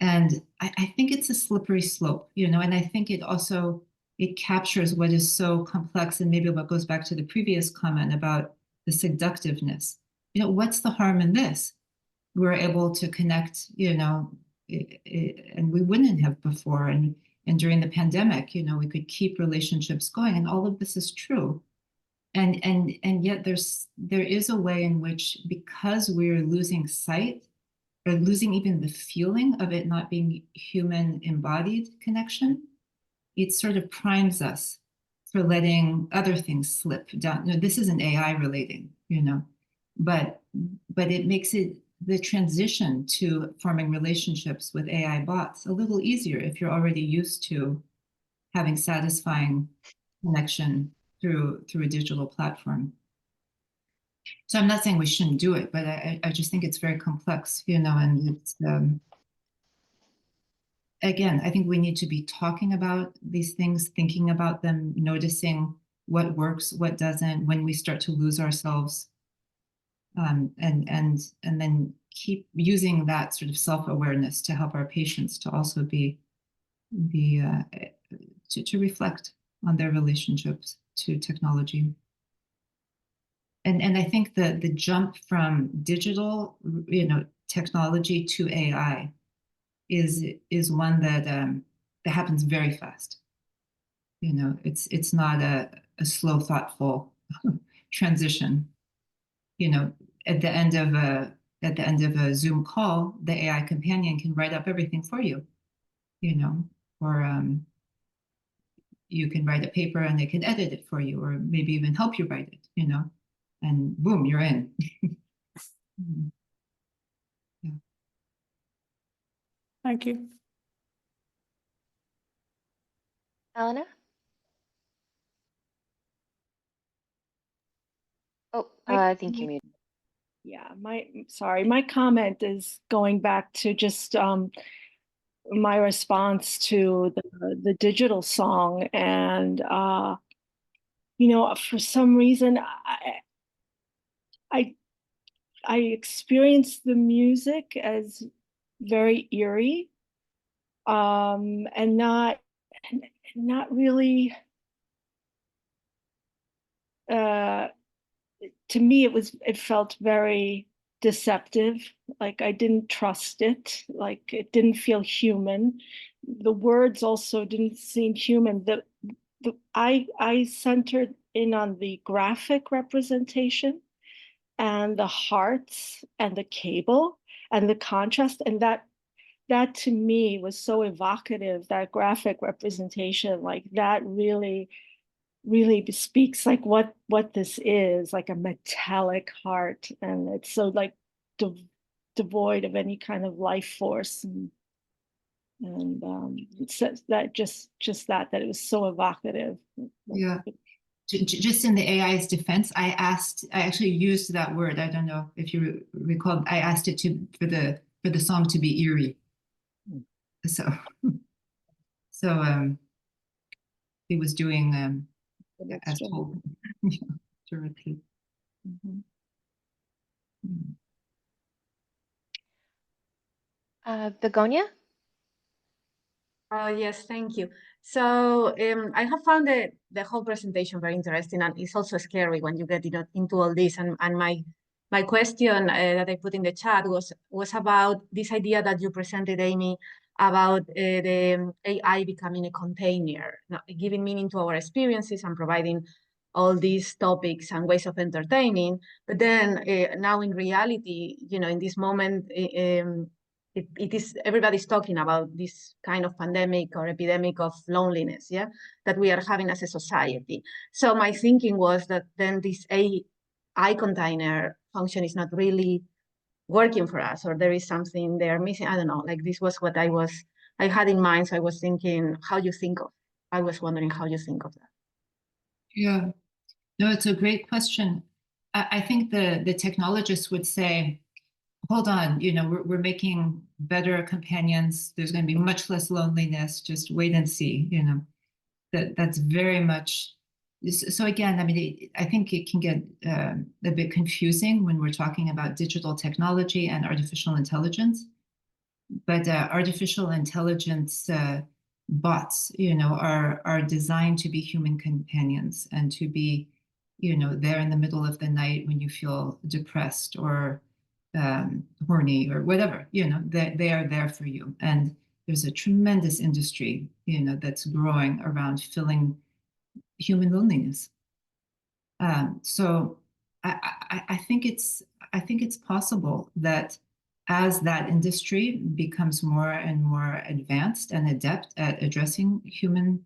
And I think it's a slippery slope, and I think it captures what is so complex, and maybe what goes back to the previous comment about the seductiveness. What's the harm in this? We're able to connect, and we wouldn't have before. And during the pandemic, we could keep relationships going, and all of this is true. And yet there is a way in which, because we're losing sight or losing even the feeling of it not being human embodied connection, it sort of primes us for letting other things slip down. No, this isn't AI relating, but it makes the transition to forming relationships with AI bots a little easier if you're already used to having satisfying connection through a digital platform. So I'm not saying we shouldn't do it, but I just think it's very complex, and it's, again, I think we need to be talking about these things, thinking about them, noticing what works, what doesn't, when we start to lose ourselves, and then keep using that sort of self-awareness to help our patients to also to reflect on their relationships to technology. And I think that the jump from digital, technology to AI is one that happens very fast. It's not a slow, thoughtful transition. At the end of a Zoom call, the AI companion can write up everything for you. you know, or you can write a paper and they can edit it for you, or maybe even help you write it, you know, and boom, you're in. Mhm. Yeah. Thank you. Elena? Oh, I think you muted. Yeah, sorry, my comment is going back to just my response to the digital song, and you know, for some reason I I experienced the music as very eerie, and not really to me it felt very deceptive. Like I didn't trust it, like it didn't feel human. The words also didn't seem human. I centered in on the graphic representation and the hearts and the cable and the contrast, and that to me was so evocative. That graphic representation, like that really bespeaks like what this is, like a metallic heart, and it's so like devoid of any kind of life force, and it says that just that it was so evocative. Yeah. Just in the AI's defense, I actually used that word. I don't know if you recall. I asked it for the song to be eerie. So he was doing as told to repeat. Begonia? Yes, thank you. So I have found the whole presentation very interesting, and it's also scary when you get into all this. And my question that I put in the chat was about this idea that you presented, Amy, about the AI becoming a container, giving meaning to our experiences and providing all these topics and ways of entertaining. But then now in reality, you know, in this moment, it is everybody's talking about this kind of pandemic or epidemic of loneliness, yeah, that we are having as a society. So my thinking was that then this AI container function is not really working for us, or there is something they're missing. I don't know, like this was what I had in mind. So I was thinking I was wondering how you think of that. Yeah, no, it's a great question. I think the technologists would say, hold on, you know, we're making better companions. There's going to be much less loneliness. Just wait and see, you know. That's very much. So again, I mean, I think it can get a bit confusing when we're talking about digital technology and artificial intelligence. But artificial intelligence bots, you know, are designed to be human companions and to be, you know, there in the middle of the night when you feel depressed or horny or whatever, you know, they are there for you. And there's a tremendous industry, you know, that's growing around filling human loneliness. So I think it's possible that as that industry becomes more and more advanced and adept at addressing human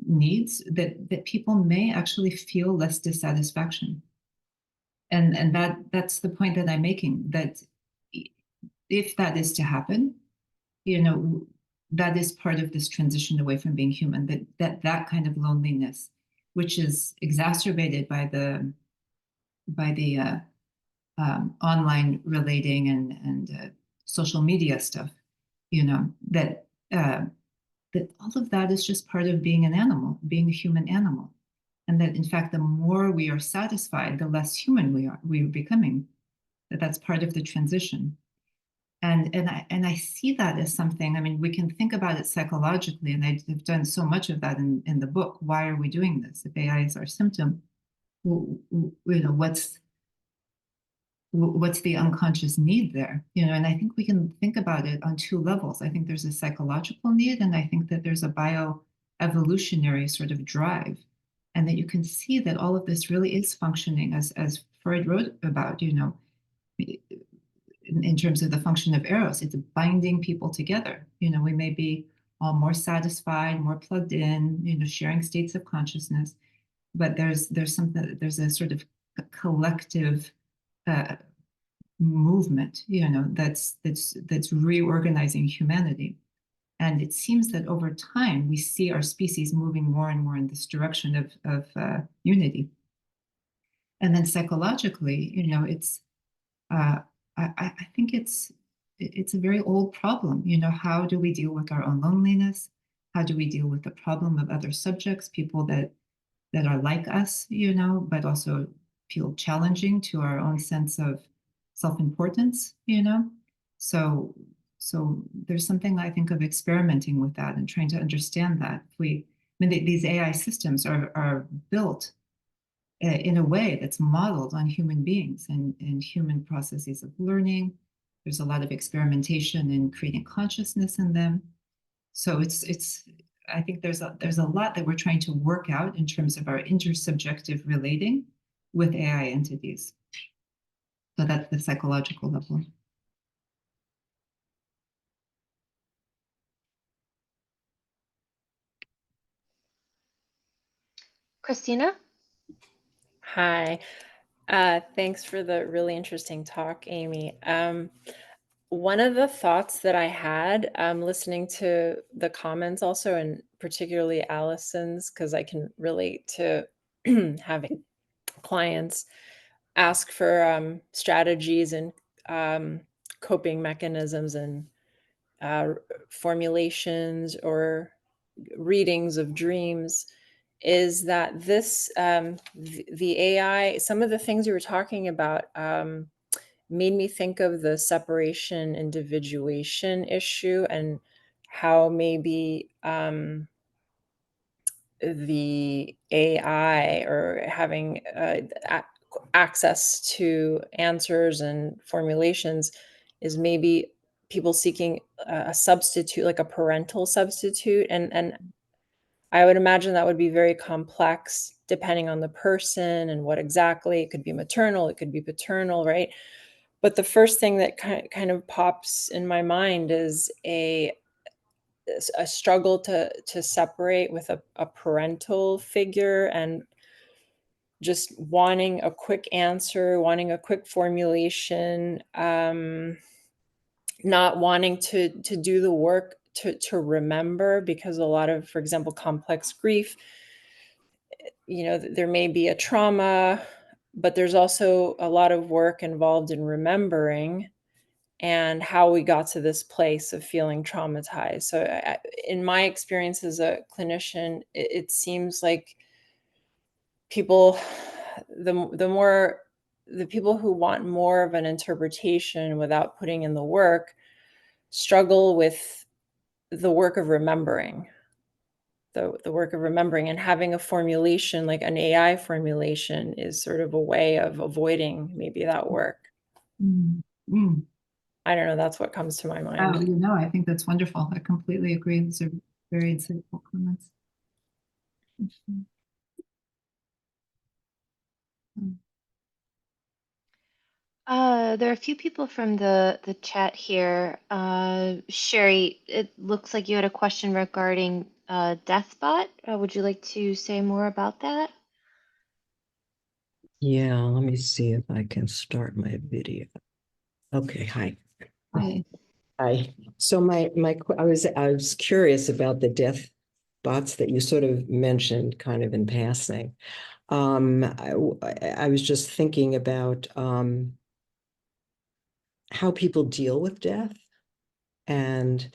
needs, that people may actually feel less dissatisfaction. And that's the point that I'm making, that if that is to happen, you know, that is part of this transition away from being human, that kind of loneliness, which is exacerbated by the online relating and social media stuff, you know, that all of that is just part of being an animal, being a human animal. And that in fact, the more we are satisfied, the less human we are becoming, that's part of the transition. And I see that as something, I mean, we can think about it psychologically, and I've done so much of that in the book. Why are we doing this? If AI is our symptom, you know, what's the unconscious need there? You know, and I think we can think about it on two levels. I think there's a psychological need, and I think that there's a bioevolutionary sort of drive, and that you can see that all of this really is functioning as Freud wrote about, you know, in terms of the function of eros. It's binding people together. You know, we may be all more satisfied, more plugged in, sharing states of consciousness. But there's a sort of a collective movement, that's reorganizing humanity. And it seems that over time, we see our species moving more and more in this direction of unity. And then psychologically, it's I think it's a very old problem. How do we deal with our own loneliness? How do we deal with the problem of other subjects, people that are like us, but also feel challenging to our own sense of self-importance, So there's something I think of experimenting with that and trying to understand that. These AI systems are built in a way that's modeled on human beings and human processes of learning. There's a lot of experimentation in creating consciousness in them. So I think there's a lot that we're trying to work out in terms of our intersubjective relating with AI entities. So that's the psychological level. Christina? Hi. Thanks for the really interesting talk, Amy. One of the thoughts that I had listening to the comments also, and particularly Allison's, because I can relate to having clients ask for strategies and coping mechanisms and formulations or readings of dreams, is that this the AI, some of the things you were talking about made me think of the separation individuation issue and how maybe the AI or having access to answers and formulations is maybe people seeking a substitute, like a parental substitute. And I would imagine that would be very complex depending on the person and what exactly. It could be maternal, it could be paternal, right? But the first thing that kind of pops in my mind is a struggle to separate with a parental figure and just wanting a quick answer, wanting a quick formulation, not wanting to do the work to remember, because a lot of, for example, complex grief, there may be a trauma, but there's also a lot of work involved in remembering and how we got to this place of feeling traumatized. So in my experience as a clinician, it seems like people, the people who want more of an interpretation without putting in the work struggle with the work of remembering. The work of remembering, and having a formulation like an AI formulation is sort of a way of avoiding maybe that work. Mm. I don't know, that's what comes to my mind. Oh, I think that's wonderful. I completely agree. Those are very insightful comments. There are a few people from the chat here. Sherry, it looks like you had a question regarding Deathbot. Would you like to say more about that? Yeah, let me see if I can start my video. Okay, hi. Hi. Hi. So I was curious about the death bots that you sort of mentioned kind of in passing. I was just thinking about how people deal with death, and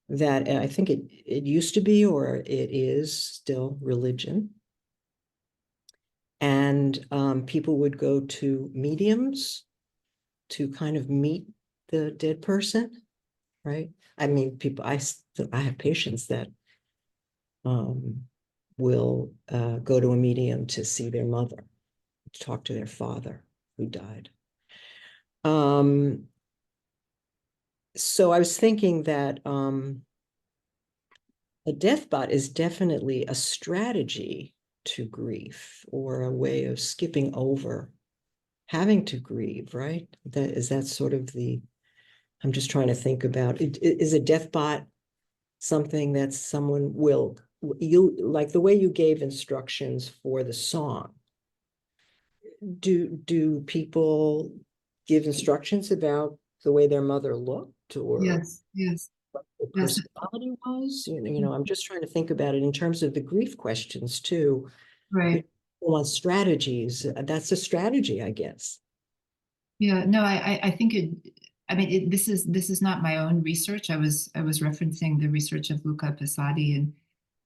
that I think it used to be, or it is still, religion. And people would go to mediums to kind of meet the dead person, right? I mean, I have patients that will go to a medium to see their mother, to talk to their father who died. So I was thinking that a death bot is definitely a strategy to grief, or a way of skipping over having to grieve, right? That sort of I'm just trying to think about it. Is a death bot something that someone will, you, like the way you gave instructions for the song. Do people give instructions about the way their mother looked or Yes, yes, what their yes. personality was? I'm just trying to think about it in terms of the grief questions too. Right. On strategies, that's a strategy, I guess. Yeah, no, I think this is not my own research. I was referencing the research of Luca Passati,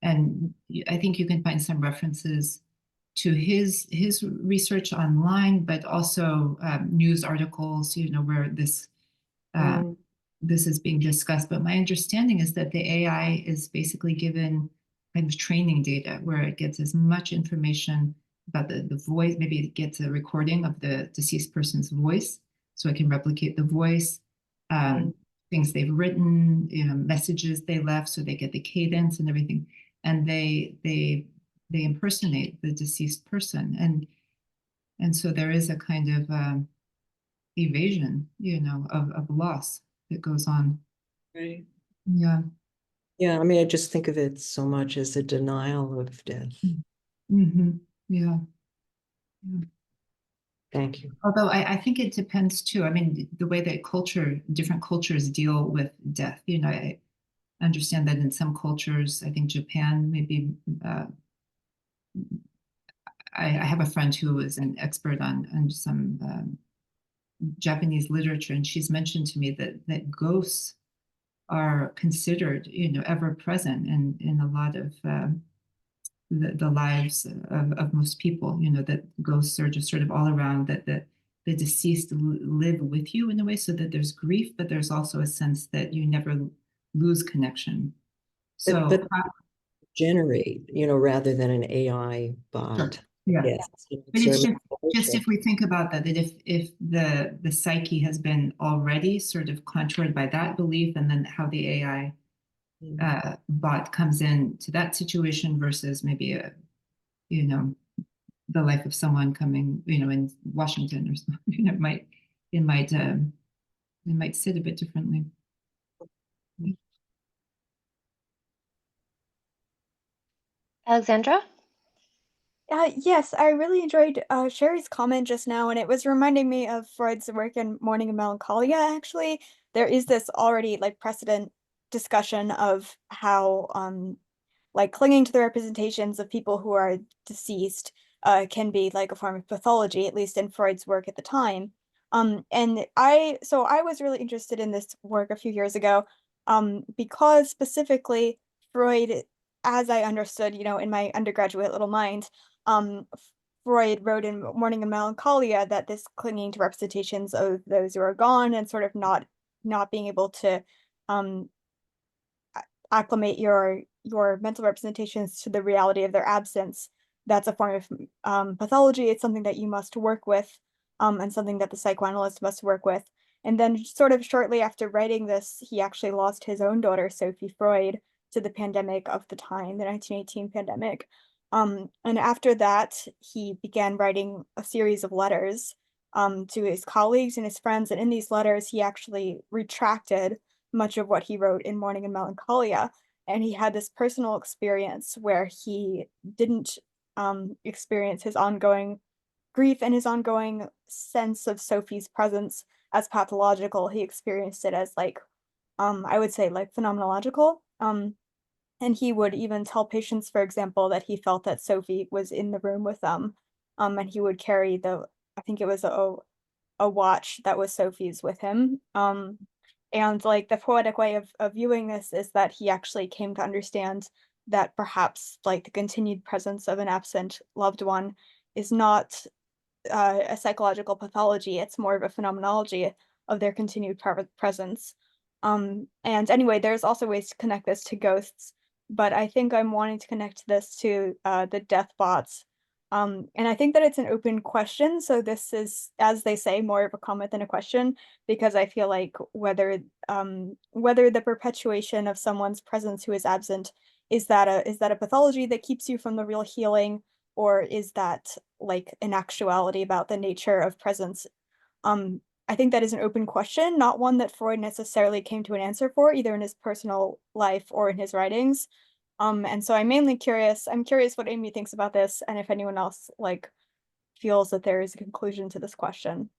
and I think you can find some references to his research online, but also news articles, where this is being discussed. But my understanding is that the AI is basically given kind of training data where it gets as much information about the voice. Maybe it gets a recording of the deceased person's voice, so it can replicate the voice, things they've written, messages they left, so they get the cadence and everything, and they impersonate the deceased person, and so there is a kind of evasion, of loss that goes on. Right. Yeah. Yeah, I mean, I just think of it so much as a denial of death. Mm-hmm. Yeah. Yeah. Thank you. Although I think it depends too. I mean, the way that different cultures deal with death. I understand that in some cultures, I think Japan, maybe, I have a friend who is an expert on some Japanese literature, and she's mentioned to me that ghosts are considered, ever present in a lot of the lives of most people. That ghosts are just sort of all around. That the deceased live with you in a way, so that there's grief, but there's also a sense that you never lose connection. So, but generate, rather than an AI bot. Sure. Yeah. Yes. But it's just if we think about that if the psyche has been already sort of contoured by that belief, and then how the AI bot comes in to that situation versus maybe the life of someone coming, in Washington or something, it might sit a bit differently. Alexandra? Yes, I really enjoyed Sherry's comment just now, and it was reminding me of Freud's work in Mourning and Melancholia, actually. There is this already like precedent discussion of how like clinging to the representations of people who are deceased can be like a form of pathology, at least in Freud's work at the time. And I was really interested in this work a few years ago, because specifically Freud, as I understood, in my undergraduate little mind, Freud wrote in Mourning and Melancholia that this clinging to representations of those who are gone and sort of not being able to acclimate your mental representations to the reality of their absence, that's a form of pathology. It's something that you must work with, and something that the psychoanalyst must work with. And then sort of shortly after writing this, he actually lost his own daughter, Sophie Freud, to the pandemic of the time, the 1918 pandemic. And after that, he began writing a series of letters to his colleagues and his friends. And in these letters, he actually retracted much of what he wrote in Mourning and Melancholia. And he had this personal experience where he didn't experience his ongoing grief and his ongoing sense of Sophie's presence as pathological. He experienced it as like, I would say like phenomenological. And he would even tell patients, for example, that he felt that Sophie was in the room with them. And he would carry I think it was a watch that was Sophie's with him. And like the poetic way of viewing this is that he actually came to understand that perhaps like the continued presence of an absent loved one is not a psychological pathology. It's more of a phenomenology of their continued presence. And anyway, there's also ways to connect this to ghosts, but I think I'm wanting to connect this to the death bots. And I think that it's an open question. So this is, as they say, more of a comment than a question, because I feel like whether the perpetuation of someone's presence who is absent, is that a pathology that keeps you from the real healing, or is that like an actuality about the nature of presence? I think that is an open question, not one that Freud necessarily came to an answer for, either in his personal life or in his writings. And so I'm curious what Amy thinks about this and if anyone else like feels that there is a conclusion to this question.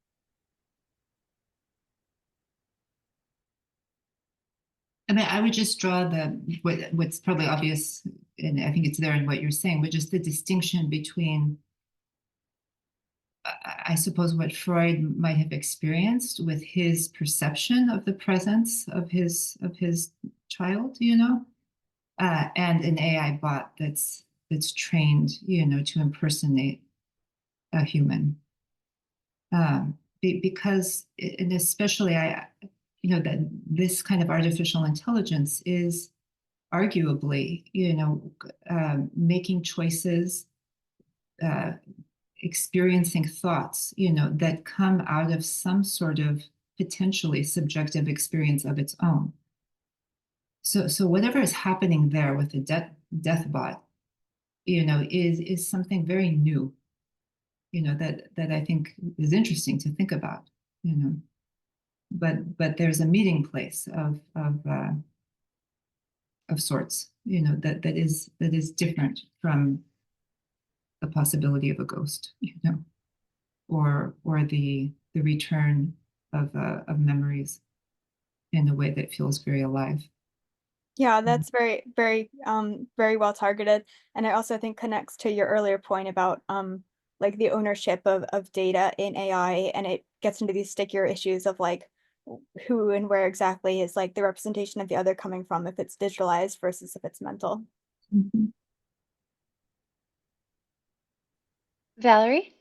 I mean, I would just draw what's probably obvious, and I think it's there in what you're saying, but just the distinction between, I suppose, what Freud might have experienced with his perception of the presence of his child, and an AI bot that's trained, to impersonate a human. Because, and especially that this kind of artificial intelligence is arguably, making choices, experiencing thoughts, that come out of some sort of potentially subjective experience of its own. So whatever is happening there with the death bot, is something very new, that I think is interesting to think about, But there's a meeting place of sorts, that is different from the possibility of a ghost, or the return of memories in a way that feels very alive. Yeah, that's very, very, very well targeted. And I also think connects to your earlier point about like the ownership of data in AI, and it gets into these stickier issues of like who and where exactly is like the representation of the other coming from, if it's digitalized versus if it's mental. Mm-hmm. Valerie?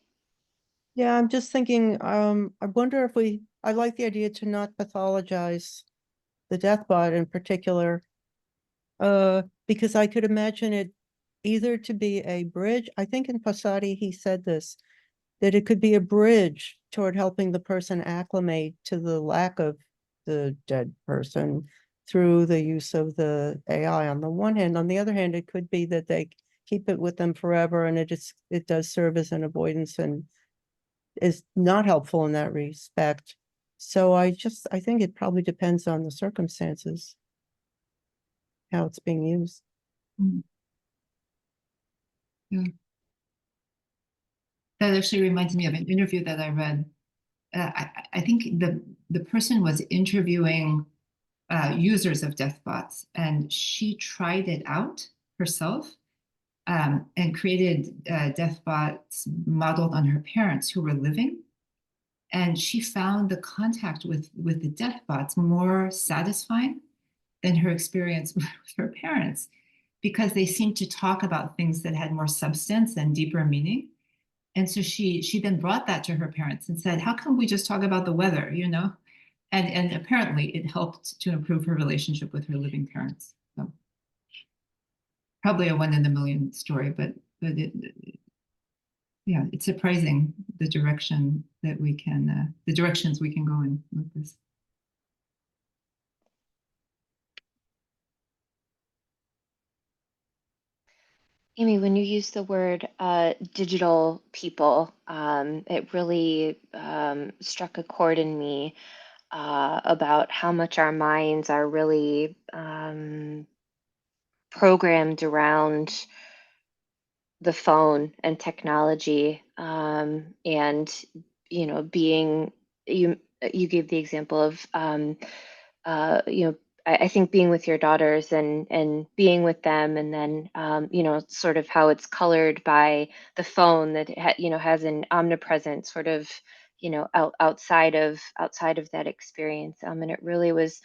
Yeah, I'm just thinking, I wonder if I like the idea to not pathologize the death bot in particular, because I could imagine it either to be a bridge. I think in Psy.D he said this, that it could be a bridge toward helping the person acclimate to the lack of the dead person through the use of the AI on the one hand. On the other hand, it could be that they keep it with them forever, and it does serve as an avoidance and is not helpful in that respect. So I think it probably depends on the circumstances, how it's being used. Mm. Yeah. That actually reminds me of an interview that I read. I think the person was interviewing users of deathbots, and she tried it out herself, and created deathbots modeled on her parents who were living. And she found the contact with the deathbots more satisfying than her experience with her parents, because they seemed to talk about things that had more substance and deeper meaning. And so she then brought that to her parents and said, how come we just talk about the weather, And apparently it helped to improve her relationship with her living parents. So probably a 1 in a million story, but yeah, it's surprising the directions we can go in with this. Amy, when you use the word digital people, it really struck a chord in me about how much our minds are really programmed around the phone and technology, and being you gave the example of I think being with your daughters and being with them, and then sort of how it's colored by the phone that has an omnipresent sort of outside of that experience, and it really was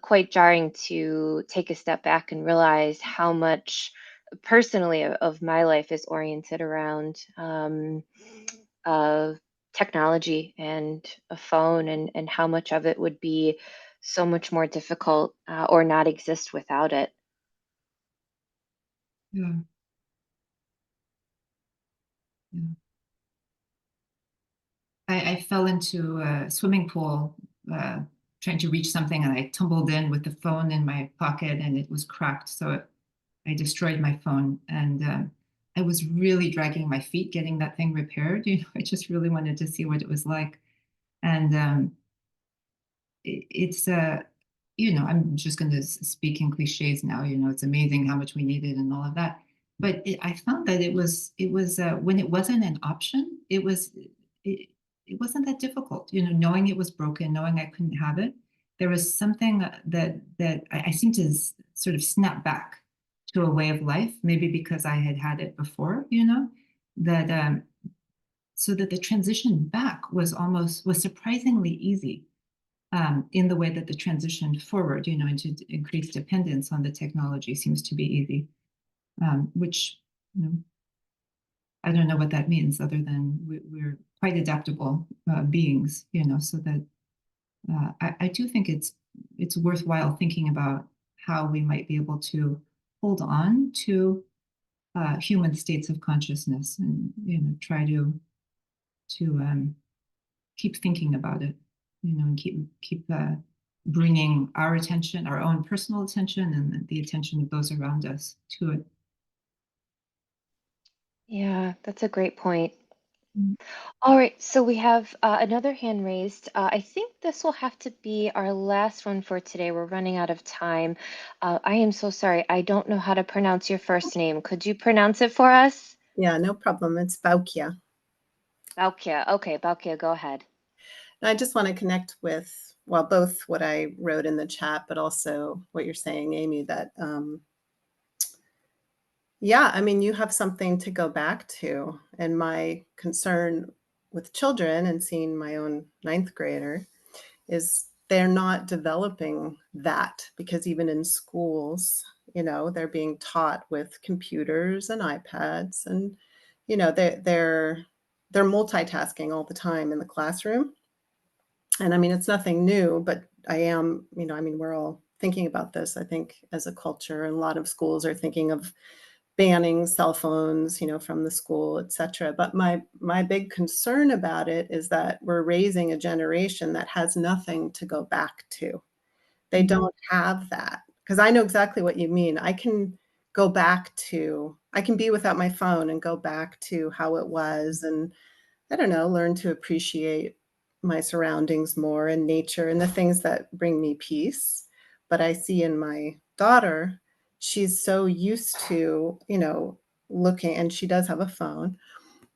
quite jarring to take a step back and realize how much personally of my life is oriented around uh, technology and a phone, and how much of it would be so much more difficult or not exist without it. Yeah. Yeah. I fell into a swimming pool trying to reach something, and I tumbled in with the phone in my pocket, and it was cracked. So I destroyed my phone, and I was really dragging my feet getting that thing repaired. I just really wanted to see what it was like. And it's I'm just going to speak in cliches now. It's amazing how much we need it and all of that. But I found that it was when it wasn't an option, it wasn't that difficult. Knowing it was broken, knowing I couldn't have it, there was something that I seemed to sort of snap back to a way of life. Maybe because I had had it before. That so that the transition back was surprisingly easy. In the way that the transition forward, into increased dependence on the technology seems to be easy, which, I don't know what that means other than we're quite adaptable beings, so that I do think it's worthwhile thinking about how we might be able to hold on to human states of consciousness and, try to keep thinking about it, and keep bringing our attention, our own personal attention, and the attention of those around us to it. Yeah, that's a great point. Mm. All right, so we have another hand raised. I think this will have to be our last one for today. We're running out of time. I am so sorry. I don't know how to pronounce your first name. Could you pronounce it for us? Yeah, no problem. It's Baukia. Balkia. Okay, Balkia, go ahead. And I just want to connect with, well, both what I wrote in the chat, but also what you're saying, Amy, that, yeah, I mean, you have something to go back to. And my concern with children and seeing my own ninth grader is they're not developing that, because even in schools, they're being taught with computers and iPads, and they're multitasking all the time in the classroom. And I mean, it's nothing new, but I am, I mean, we're all thinking about this, I think, as a culture, and a lot of schools are thinking of banning cell phones, from the school, et cetera. But my big concern about it is that we're raising a generation that has nothing to go back to. They don't have that. Because I know exactly what you mean. I can be without my phone and go back to how it was, and I don't know, learn to appreciate my surroundings more and nature and the things that bring me peace. But I see in my daughter, she's so used to, looking, and she does have a phone,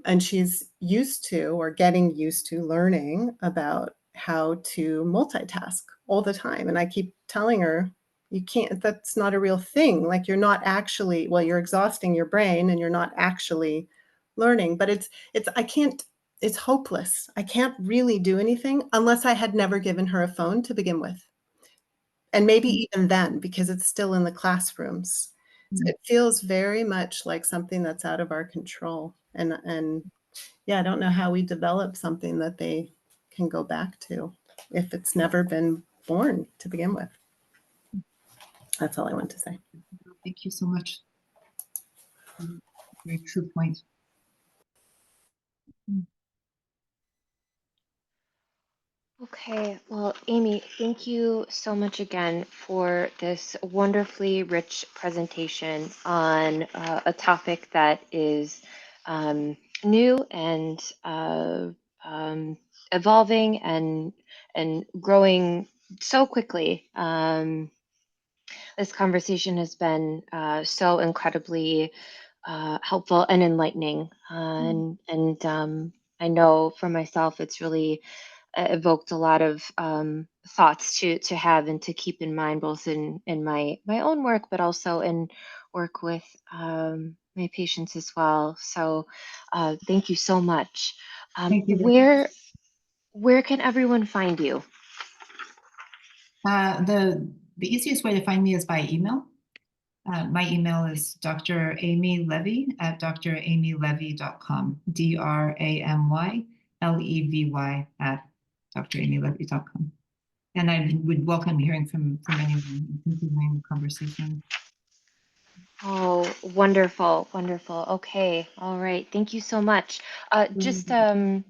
and she's used to, or getting used to, learning about how to multitask all the time. And I keep telling her, you can't, that's not a real thing. Like, you're not actually, well, you're exhausting your brain and you're not actually learning. But it's hopeless. I can't really do anything unless I had never given her a phone to begin with. And maybe even then, because it's still in the classrooms. So it feels very much like something that's out of our control. And yeah, I don't know how we develop something that they can go back to if it's never been born to begin with. That's all I want to say. Thank you so much. Very true point. Okay, well, Amy, thank you so much again for this wonderfully rich presentation on a topic that is new and evolving and growing so quickly. This conversation has been so incredibly helpful and enlightening, and I know for myself, it's really evoked a lot of thoughts to have and to keep in mind, both in my own work, but also in work with my patients as well. So thank you so much. Thank you. Where can everyone find you? The easiest way to find me is by email. My email is Dr. Amy Levy at dramylevy.com, DRAMYLEVY at dramylevy.com. And I would welcome hearing from anyone and continuing the conversation. Oh, wonderful, wonderful. Okay, all right. Thank you so much. Just a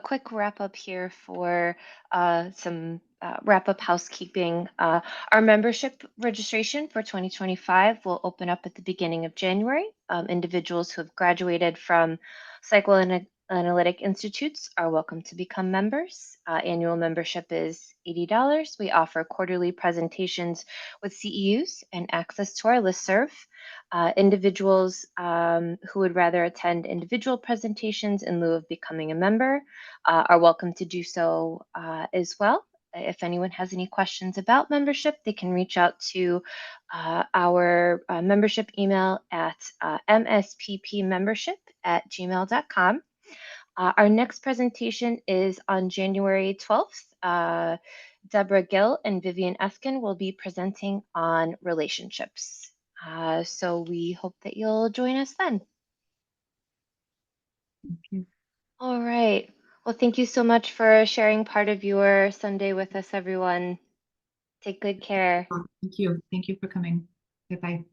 quick wrap up here for some wrap up housekeeping. Our membership registration for 2025 will open up at the beginning of January. Individuals who have graduated from Analytic institutes are welcome to become members. Annual membership is $80. We offer quarterly presentations with CEUs and access to our listserv. Individuals who would rather attend individual presentations in lieu of becoming a member are welcome to do so as well. If anyone has any questions about membership, they can reach out to our membership email at msppmembership@gmail.com. Our next presentation is on January 12th. Deborah Gill and Vivian Eskin will be presenting on relationships. So we hope that you'll join us then. Thank you. All right. Well, thank you so much for sharing part of your Sunday with us, everyone. Take good care. Thank you. Thank you for coming. Goodbye.